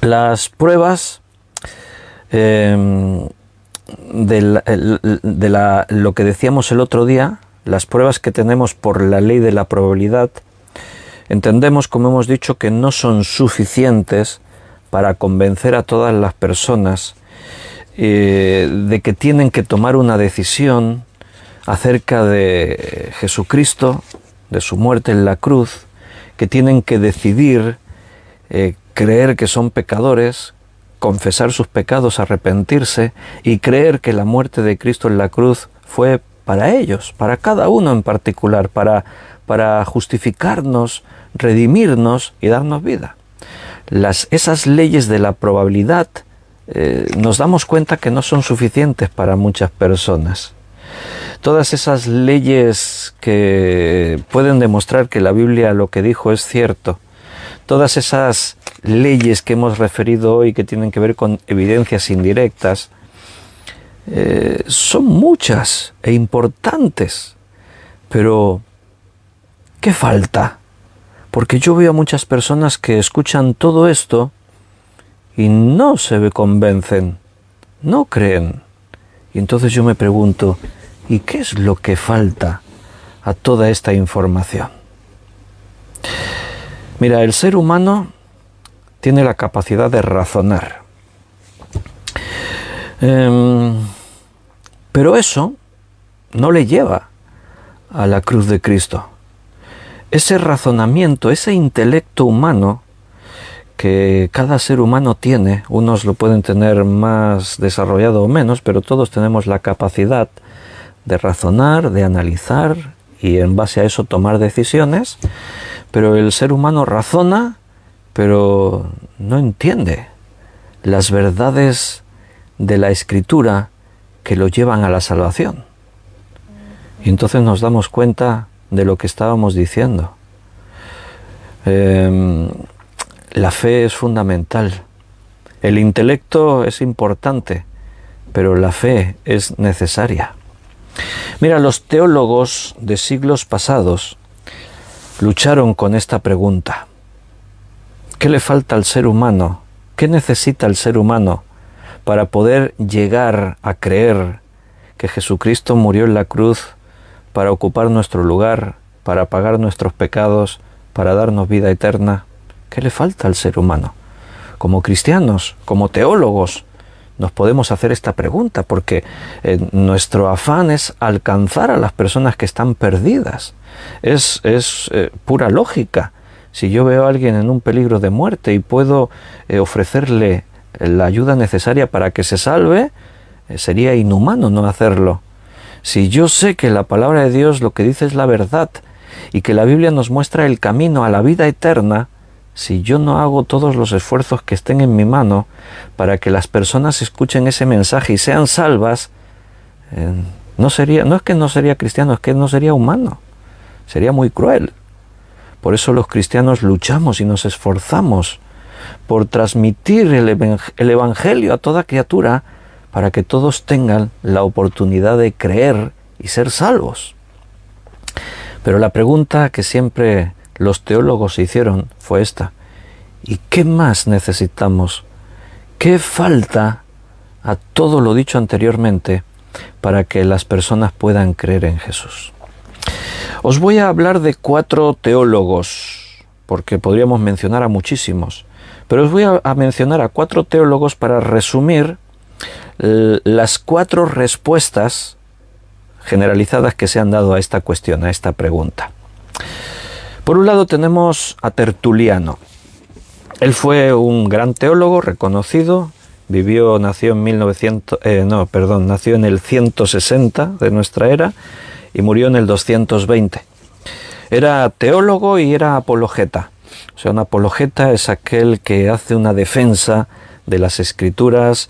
Las pruebas lo que decíamos el otro día, las pruebas que tenemos por la ley de la probabilidad, entendemos, como hemos dicho, que no son suficientes para convencer a todas las personas de que tienen que tomar una decisión acerca de Jesucristo, de su muerte en la cruz, que tienen que decidir creer que son pecadores, confesar sus pecados, arrepentirse y creer que la muerte de Cristo en la cruz fue para ellos, para cada uno en particular, para justificarnos, redimirnos y darnos vida. Esas leyes de la probabilidad nos damos cuenta que no son suficientes para muchas personas. Todas esas leyes que pueden demostrar que la Biblia lo que dijo es cierto, todas esas leyes que hemos referido hoy que tienen que ver con evidencias indirectas, son muchas e importantes, pero ¿qué falta? Porque yo veo a muchas personas que escuchan todo esto y no se convencen, no creen. Y entonces yo me pregunto, ¿y qué es lo que falta a toda esta información? Mira, el ser humano tiene la capacidad de razonar. Pero eso no le lleva a la cruz de Cristo. Ese razonamiento, ese intelecto humano que cada ser humano tiene, unos lo pueden tener más desarrollado o menos, pero todos tenemos la capacidad de razonar, de analizar y en base a eso tomar decisiones, pero el ser humano razona, pero no entiende las verdades de la Escritura que lo llevan a la salvación. Y entonces nos damos cuenta de lo que estábamos diciendo. La fe es fundamental. El intelecto es importante, pero la fe es necesaria. Mira, los teólogos de siglos pasados lucharon con esta pregunta. ¿Qué le falta al ser humano? ¿Qué necesita el ser humano para poder llegar a creer que Jesucristo murió en la cruz para ocupar nuestro lugar, para pagar nuestros pecados, para darnos vida eterna? ¿Qué le falta al ser humano? Como cristianos, como teólogos, nos podemos hacer esta pregunta porque nuestro afán es alcanzar a las personas que están perdidas. Es pura lógica. Si yo veo a alguien en un peligro de muerte y puedo ofrecerle la ayuda necesaria para que se salve, sería inhumano no hacerlo. Si yo sé que la palabra de Dios lo que dice es la verdad y que la Biblia nos muestra el camino a la vida eterna, si yo no hago todos los esfuerzos que estén en mi mano para que las personas escuchen ese mensaje y sean salvas, no es que no sería cristiano, es que no sería humano, sería muy cruel. Por eso los cristianos luchamos y nos esforzamos por transmitir el Evangelio a toda criatura para que todos tengan la oportunidad de creer y ser salvos. Pero la pregunta que siempre los teólogos se hicieron fue esta: ¿y qué más necesitamos? ¿Qué falta a todo lo dicho anteriormente para que las personas puedan creer en Jesús? Os voy a hablar de 4 teólogos, porque podríamos mencionar a muchísimos, pero os voy a mencionar a 4 teólogos para resumir las 4 respuestas generalizadas que se han dado a esta cuestión, a esta pregunta. Por un lado tenemos a Tertuliano. Él fue un gran teólogo reconocido, nació en el 160 de nuestra era y murió en el 220. Era teólogo y era apologeta. O sea, un apologeta es aquel que hace una defensa de las Escrituras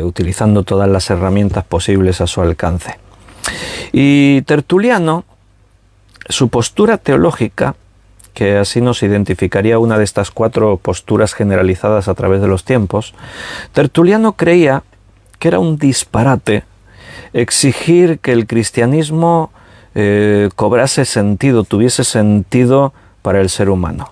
utilizando todas las herramientas posibles a su alcance. Y Tertuliano, su postura teológica, que así nos identificaría una de estas 4 posturas generalizadas a través de los tiempos, Tertuliano creía que era un disparate exigir que el cristianismo cobrase sentido, tuviese sentido para el ser humano.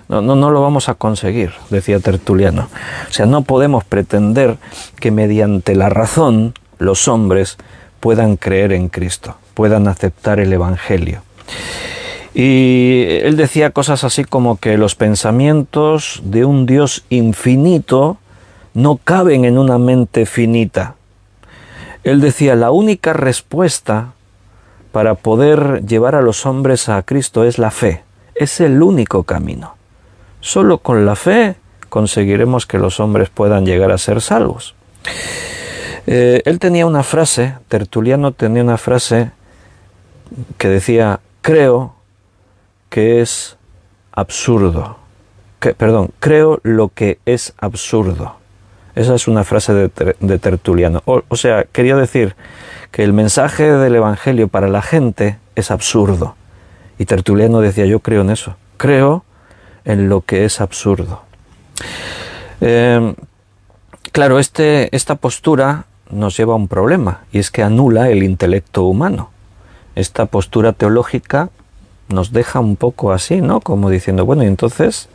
No lo vamos a conseguir, decía Tertuliano. O sea, no podemos pretender que mediante la razón los hombres puedan creer en Cristo, puedan aceptar el Evangelio. Y él decía cosas así como que los pensamientos de un Dios infinito no caben en una mente finita. Él decía, la única respuesta para poder llevar a los hombres a Cristo es la fe. Es el único camino. Solo con la fe conseguiremos que los hombres puedan llegar a ser salvos. Él tenía una frase, Tertuliano tenía una frase que decía, creo que es absurdo. Creo lo que es absurdo. Esa es una frase de Tertuliano. O sea, quería decir que el mensaje del Evangelio para la gente es absurdo. Y Tertuliano decía, yo creo en eso. Creo en lo que es absurdo. Claro, esta postura nos lleva a un problema, y es que anula el intelecto humano. Esta postura teológica nos deja un poco así, ¿no? Como diciendo, bueno, y entonces,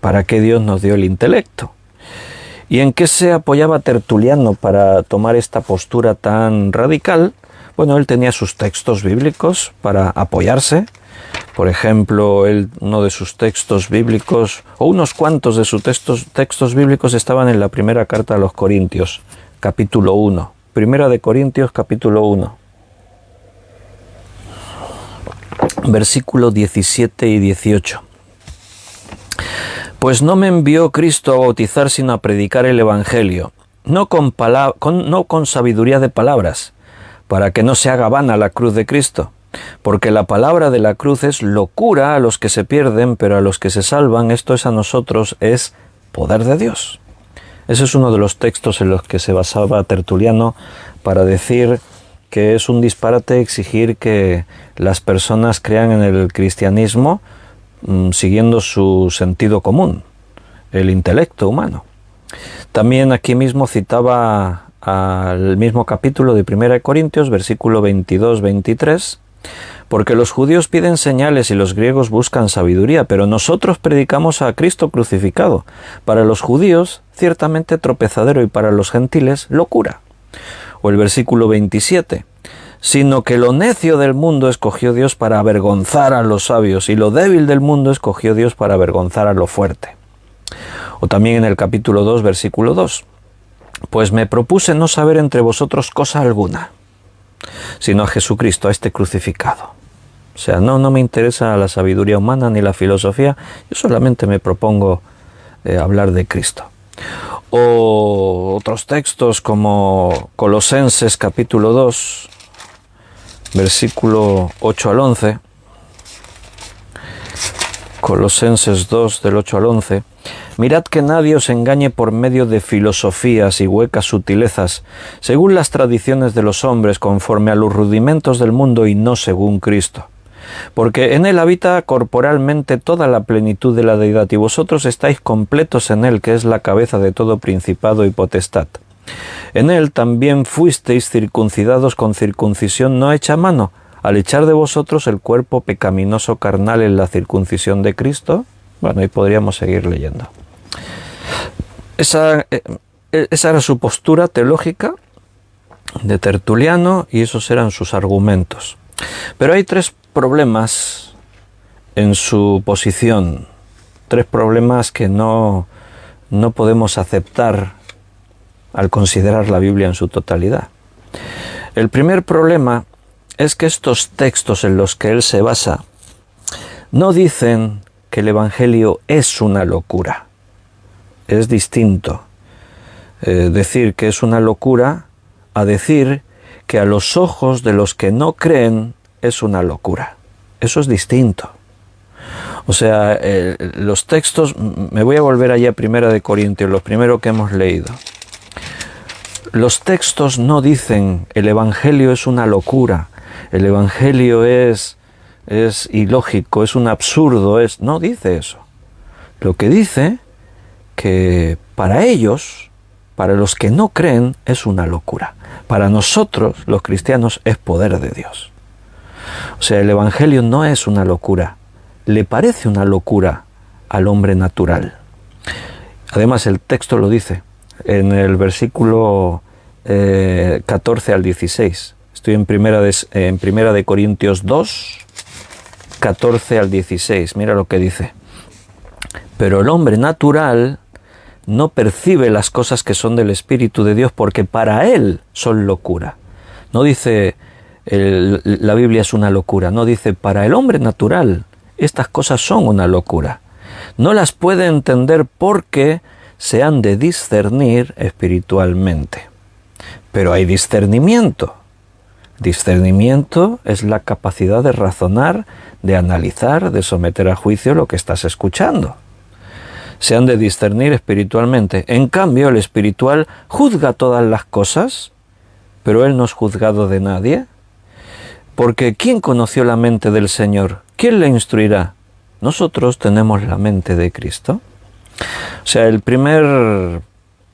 ¿para qué Dios nos dio el intelecto? ¿Y en qué se apoyaba Tertuliano para tomar esta postura tan radical? Bueno, él tenía sus textos bíblicos para apoyarse. Por ejemplo, uno de sus textos bíblicos, o unos cuantos de sus textos bíblicos estaban en la primera carta a los Corintios, capítulo 1. Primera de Corintios, capítulo 1. Versículos 17 y 18. Pues no me envió Cristo a bautizar, sino a predicar el Evangelio, no con sabiduría de palabras, para que no se haga vana la cruz de Cristo. Porque la palabra de la cruz es locura a los que se pierden, pero a los que se salvan, esto es a nosotros, es poder de Dios. Ese es uno de los textos en los que se basaba Tertuliano para decir que es un disparate exigir que las personas crean en el cristianismo siguiendo su sentido común, el intelecto humano. También aquí mismo citaba al mismo capítulo de 1 Corintios, versículo 22-23, porque los judíos piden señales y los griegos buscan sabiduría, pero nosotros predicamos a Cristo crucificado. Para los judíos, ciertamente tropezadero, y para los gentiles, locura. O el versículo 27, sino que lo necio del mundo escogió Dios para avergonzar a los sabios, y lo débil del mundo escogió Dios para avergonzar a lo fuerte. O también en el capítulo 2, versículo 2, pues me propuse no saber entre vosotros cosa alguna, sino a Jesucristo, a este crucificado. O sea, no me interesa la sabiduría humana ni la filosofía, yo solamente me propongo hablar de Cristo. O otros textos como Colosenses capítulo 2, versículo 8 al 11, Colosenses 2 del 8 al 11, mirad que nadie os engañe por medio de filosofías y huecas sutilezas, según las tradiciones de los hombres, conforme a los rudimentos del mundo y no según Cristo. Porque en él habita corporalmente toda la plenitud de la deidad, y vosotros estáis completos en él, que es la cabeza de todo principado y potestad. En él también fuisteis circuncidados con circuncisión no hecha a mano, al echar de vosotros el cuerpo pecaminoso carnal en la circuncisión de Cristo. Bueno, y podríamos seguir leyendo. Esa era su postura teológica de Tertuliano, y esos eran sus argumentos. Pero hay tres problemas en su posición, tres problemas que no podemos aceptar al considerar la Biblia en su totalidad. El primer problema es que estos textos en los que él se basa no dicen que el Evangelio es una locura. Es distinto decir que es una locura a decir que a los ojos de los que no creen es una locura. Eso es distinto. O sea, los textos, me voy a volver allá a 1 Corintios, lo primero que hemos leído. Los textos no dicen el Evangelio es una locura, el Evangelio es ilógico, es un absurdo, no dice eso. Lo que dice que para ellos para los que no creen es una locura. Para nosotros, los cristianos, es poder de Dios. O sea, el Evangelio no es una locura. Le parece una locura al hombre natural. Además, el texto lo dice en el versículo 14 al 16. Estoy en primera de Corintios 2, 14 al 16. Mira lo que dice. Pero el hombre natural no percibe las cosas que son del Espíritu de Dios porque para él son locura. No dice la Biblia es una locura, no dice para el hombre natural estas cosas son una locura. No las puede entender porque se han de discernir espiritualmente. Pero hay discernimiento. Discernimiento es la capacidad de razonar, de analizar, de someter a juicio lo que estás escuchando. Se han de discernir espiritualmente. En cambio, el espiritual juzga todas las cosas, pero él no es juzgado de nadie. Porque ¿quién conoció la mente del Señor? ¿Quién le instruirá? Nosotros tenemos la mente de Cristo. O sea, el primer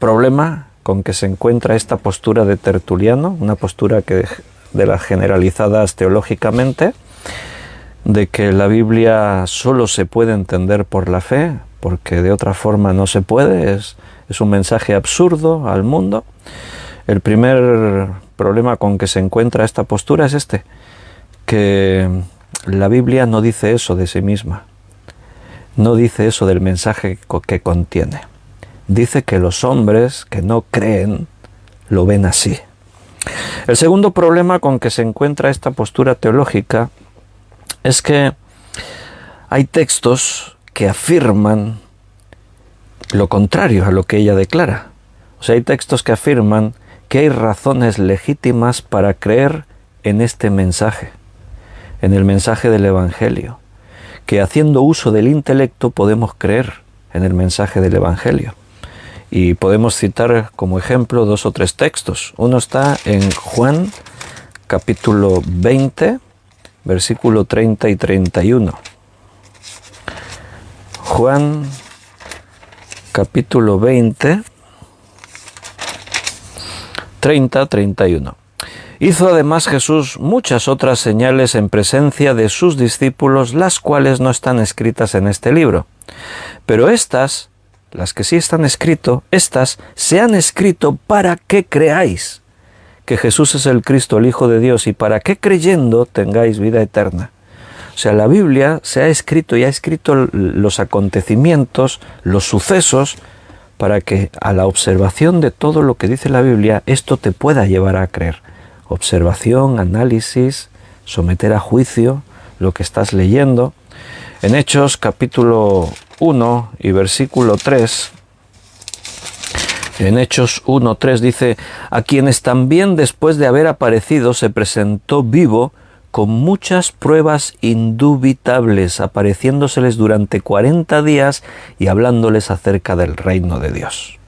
problema con que se encuentra esta postura de Tertuliano, una postura que de las generalizadas teológicamente, de que la Biblia solo se puede entender por la fe, porque de otra forma no se puede, es un mensaje absurdo al mundo. El primer problema con que se encuentra esta postura es este, que la Biblia no dice eso de sí misma, no dice eso del mensaje que contiene. Dice que los hombres que no creen lo ven así. El segundo problema con que se encuentra esta postura teológica es que hay textos que afirman lo contrario a lo que ella declara. O sea, hay textos que afirman que hay razones legítimas para creer en este mensaje, en el mensaje del Evangelio, que haciendo uso del intelecto podemos creer en el mensaje del Evangelio. Y podemos citar como ejemplo 2 o 3 textos. Uno está en Juan, capítulo 20, versículo 30 y 31. Juan, capítulo 20, 30, 31. Hizo además Jesús muchas otras señales en presencia de sus discípulos, las cuales no están escritas en este libro. Pero estas, las que sí están escritas, estas se han escrito para que creáis que Jesús es el Cristo, el Hijo de Dios, y para que creyendo tengáis vida eterna. O sea, la Biblia se ha escrito y ha escrito los acontecimientos, los sucesos, para que a la observación de todo lo que dice la Biblia, esto te pueda llevar a creer. Observación, análisis, someter a juicio lo que estás leyendo. En Hechos capítulo 1 y versículo 3, en Hechos 1:3 dice, a quienes también después de haber aparecido se presentó vivo con muchas pruebas indubitables, apareciéndoseles durante 40 días y hablándoles acerca del reino de Dios.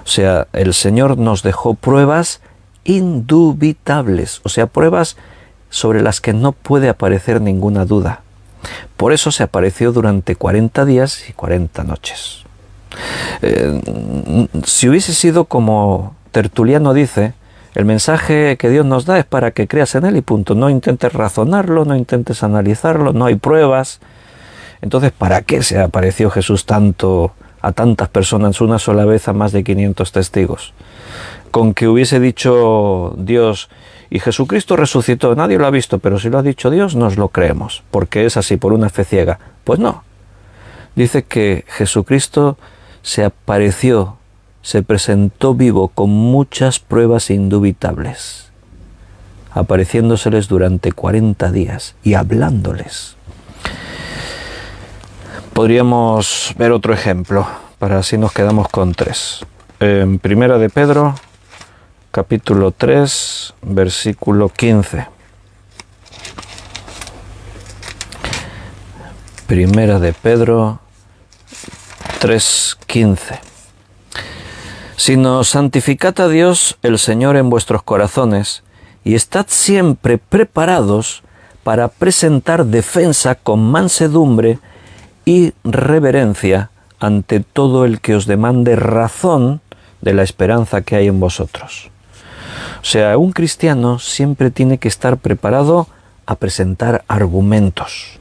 O sea, el Señor nos dejó pruebas indubitables, o sea, pruebas sobre las que no puede aparecer ninguna duda. Por eso se apareció durante 40 días y 40 noches. Si hubiese sido como Tertuliano dice, el mensaje que Dios nos da es para que creas en Él y punto. No intentes razonarlo, no intentes analizarlo, no hay pruebas. Entonces, ¿para qué se apareció Jesús a tantas personas una sola vez a más de 500 testigos? Con que hubiese dicho Dios, y Jesucristo resucitó, nadie lo ha visto, pero si lo ha dicho Dios, nos lo creemos, porque es así, por una fe ciega. Pues no. Dice que Jesucristo se apareció, se presentó vivo con muchas pruebas indubitables, apareciéndoseles durante 40 días y hablándoles. Podríamos ver otro ejemplo, para así nos quedamos con 3. En Primera de Pedro, capítulo 3, versículo 15. Primera de Pedro 3:15. Sino santificad a Dios el Señor en vuestros corazones, y estad siempre preparados para presentar defensa con mansedumbre y reverencia ante todo el que os demande razón de la esperanza que hay en vosotros. O sea, un cristiano siempre tiene que estar preparado a presentar argumentos.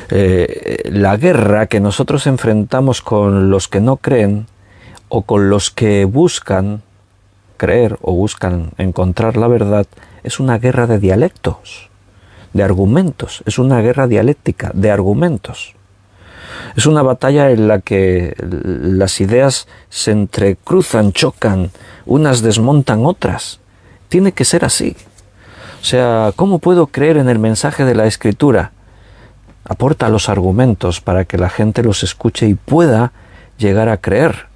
La guerra que nosotros enfrentamos con los que no creen o con los que buscan creer o buscan encontrar la verdad es una guerra de dialectos, de argumentos, es una guerra dialéctica de argumentos. Es una batalla en la que las ideas se entrecruzan, chocan, unas desmontan otras. Tiene que ser así. O sea, ¿cómo puedo creer en el mensaje de la Escritura? Aporta los argumentos para que la gente los escuche y pueda llegar a creer.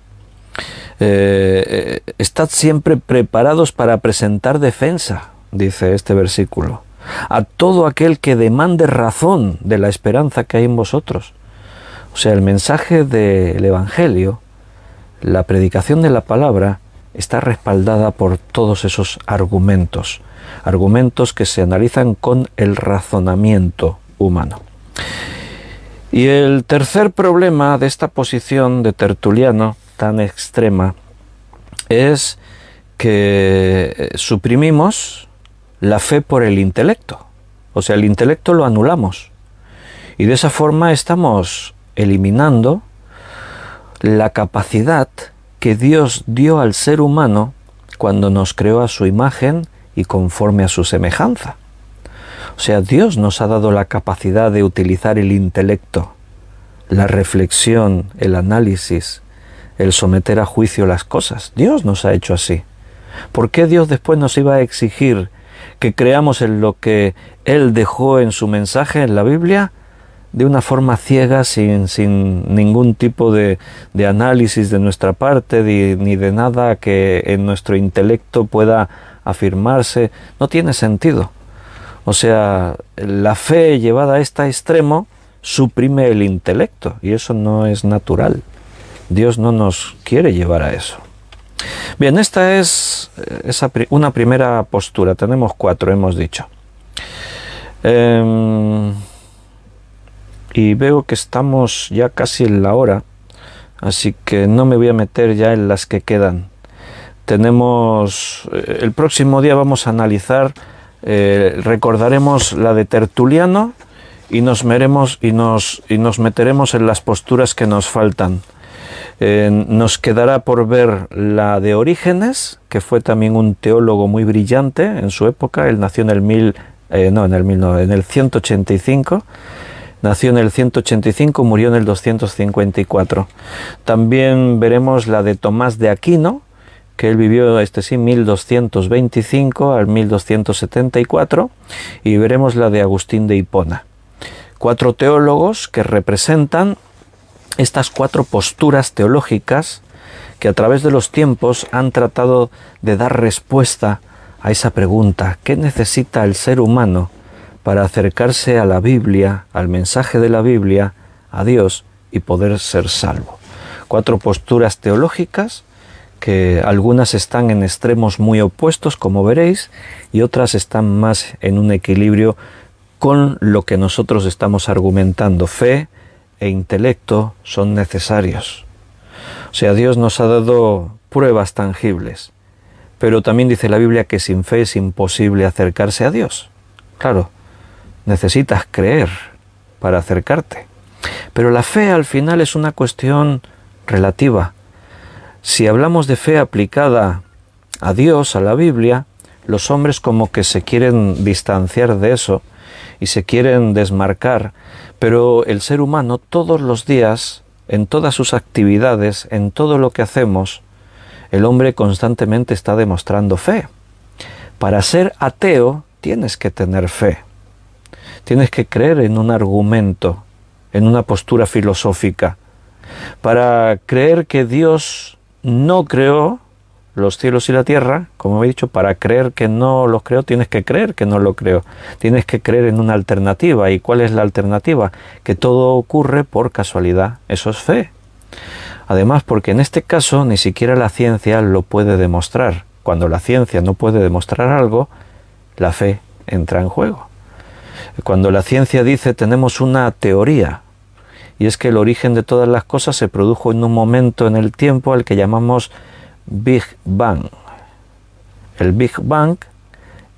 Estad siempre preparados para presentar defensa, dice este versículo, a todo aquel que demande razón de la esperanza que hay en vosotros. O sea, el mensaje del Evangelio, la predicación de la palabra, está respaldada por todos esos argumentos, argumentos que se analizan con el razonamiento humano. Y el tercer problema de esta posición de Tertuliano tan extrema es que suprimimos la fe por el intelecto. O sea, el intelecto lo anulamos. Y de esa forma estamos eliminando la capacidad que Dios dio al ser humano cuando nos creó a su imagen y conforme a su semejanza. O sea, Dios nos ha dado la capacidad de utilizar el intelecto, la reflexión, el análisis, el someter a juicio las cosas. Dios nos ha hecho así. ¿Por qué Dios después nos iba a exigir que creamos en lo que Él dejó en su mensaje en la Biblia de una forma ciega, sin ningún tipo de análisis de nuestra parte, ni de nada que en nuestro intelecto pueda afirmarse? No tiene sentido. O sea, la fe llevada a este extremo suprime el intelecto y eso no es natural. Dios no nos quiere llevar a eso. Bien, esta es una primera postura. Tenemos 4, hemos dicho. Y veo que estamos ya casi en la hora, así que no me voy a meter ya en las que quedan. El próximo día vamos a analizar, recordaremos la de Tertuliano y nos meteremos en las posturas que nos faltan. Nos quedará por ver la de Orígenes, que fue también un teólogo muy brillante en su época. Él nació en el 185. Nació en el 185, murió en el 254. También veremos la de Tomás de Aquino, que él vivió 1225 al 1274, y veremos la de Agustín de Hipona. 4 teólogos que representan estas 4 posturas teológicas que a través de los tiempos han tratado de dar respuesta a esa pregunta: ¿qué necesita el ser humano para acercarse a la Biblia, al mensaje de la Biblia, a Dios y poder ser salvo? 4 posturas teológicas que algunas están en extremos muy opuestos, como veréis, y otras están más en un equilibrio con lo que nosotros estamos argumentando. Fe e intelecto son necesarios. O sea, Dios nos ha dado pruebas tangibles, pero también dice la Biblia que sin fe es imposible acercarse a Dios. Claro, necesitas creer para acercarte. Pero la fe al final es una cuestión relativa. Si hablamos de fe aplicada a Dios, a la Biblia, los hombres como que se quieren distanciar de eso y se quieren desmarcar, pero el ser humano todos los días, en todas sus actividades, en todo lo que hacemos, el hombre constantemente está demostrando fe. Para ser ateo tienes que tener fe. Tienes que creer en un argumento, en una postura filosófica. Para creer que Dios no creó los cielos y la tierra, como he dicho, para creer que no los creó, tienes que creer que no lo creó. Tienes que creer en una alternativa. ¿Y cuál es la alternativa? Que todo ocurre por casualidad. Eso es fe. Además, porque en este caso ni siquiera la ciencia lo puede demostrar. Cuando la ciencia no puede demostrar algo, la fe entra en juego. Cuando la ciencia dice tenemos una teoría, y es que el origen de todas las cosas se produjo en un momento en el tiempo al que llamamos Big Bang. El Big Bang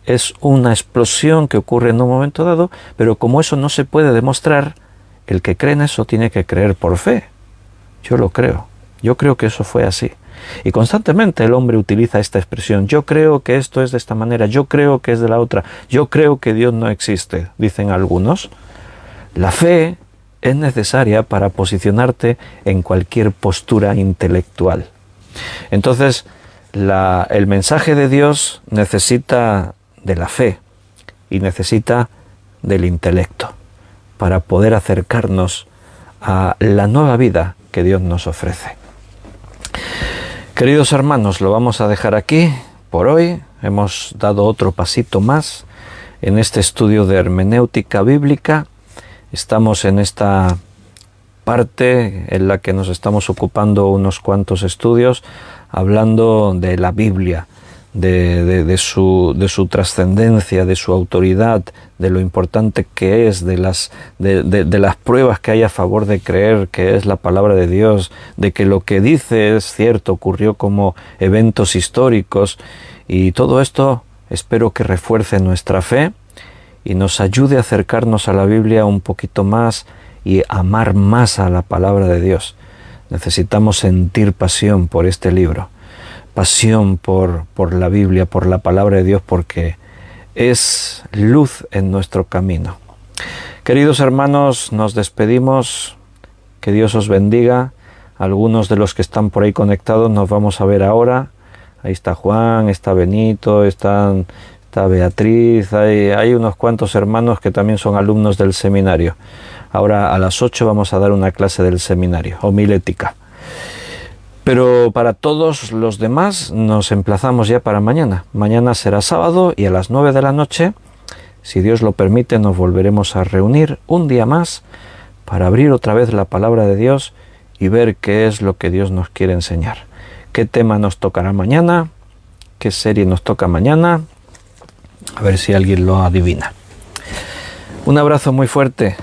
es una explosión que ocurre en un momento dado, pero como eso no se puede demostrar, el que cree en eso tiene que creer por fe. Yo lo creo. Yo creo que eso fue así. Y constantemente el hombre utiliza esta expresión. Yo creo que esto es de esta manera. Yo creo que es de la otra. Yo creo que Dios no existe, dicen algunos. La fe es necesaria para posicionarte en cualquier postura intelectual. Entonces, el mensaje de Dios necesita de la fe y necesita del intelecto para poder acercarnos a la nueva vida que Dios nos ofrece. Queridos hermanos, lo vamos a dejar aquí por hoy. Hemos dado otro pasito más en este estudio de hermenéutica bíblica. Estamos en esta parte en la que nos estamos ocupando unos cuantos estudios hablando de la Biblia, de su trascendencia, de su autoridad, de lo importante que es, de las pruebas que hay a favor de creer que es la palabra de Dios, de que lo que dice es cierto, ocurrió como eventos históricos, y todo esto espero que refuerce nuestra fe y nos ayude a acercarnos a la Biblia un poquito más y amar más a la palabra de Dios. Necesitamos sentir pasión por este libro, pasión por la Biblia, por la palabra de Dios, porque es luz en nuestro camino. Queridos hermanos, nos despedimos. Que Dios os bendiga. Algunos de los que están por ahí conectados nos vamos a ver ahora. Ahí está Juan, está Benito, está Beatriz, hay unos cuantos hermanos que también son alumnos del seminario. Ahora a las 8 vamos a dar una clase del seminario, homilética. Pero para todos los demás nos emplazamos ya para mañana. Mañana será sábado y a las 9 de la noche, si Dios lo permite, nos volveremos a reunir un día más para abrir otra vez la palabra de Dios y ver qué es lo que Dios nos quiere enseñar. ¿Qué tema nos tocará mañana? ¿Qué serie nos toca mañana? A ver si alguien lo adivina. Un abrazo muy fuerte.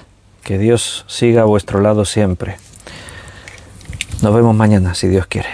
Que Dios siga a vuestro lado siempre. Nos vemos mañana, si Dios quiere.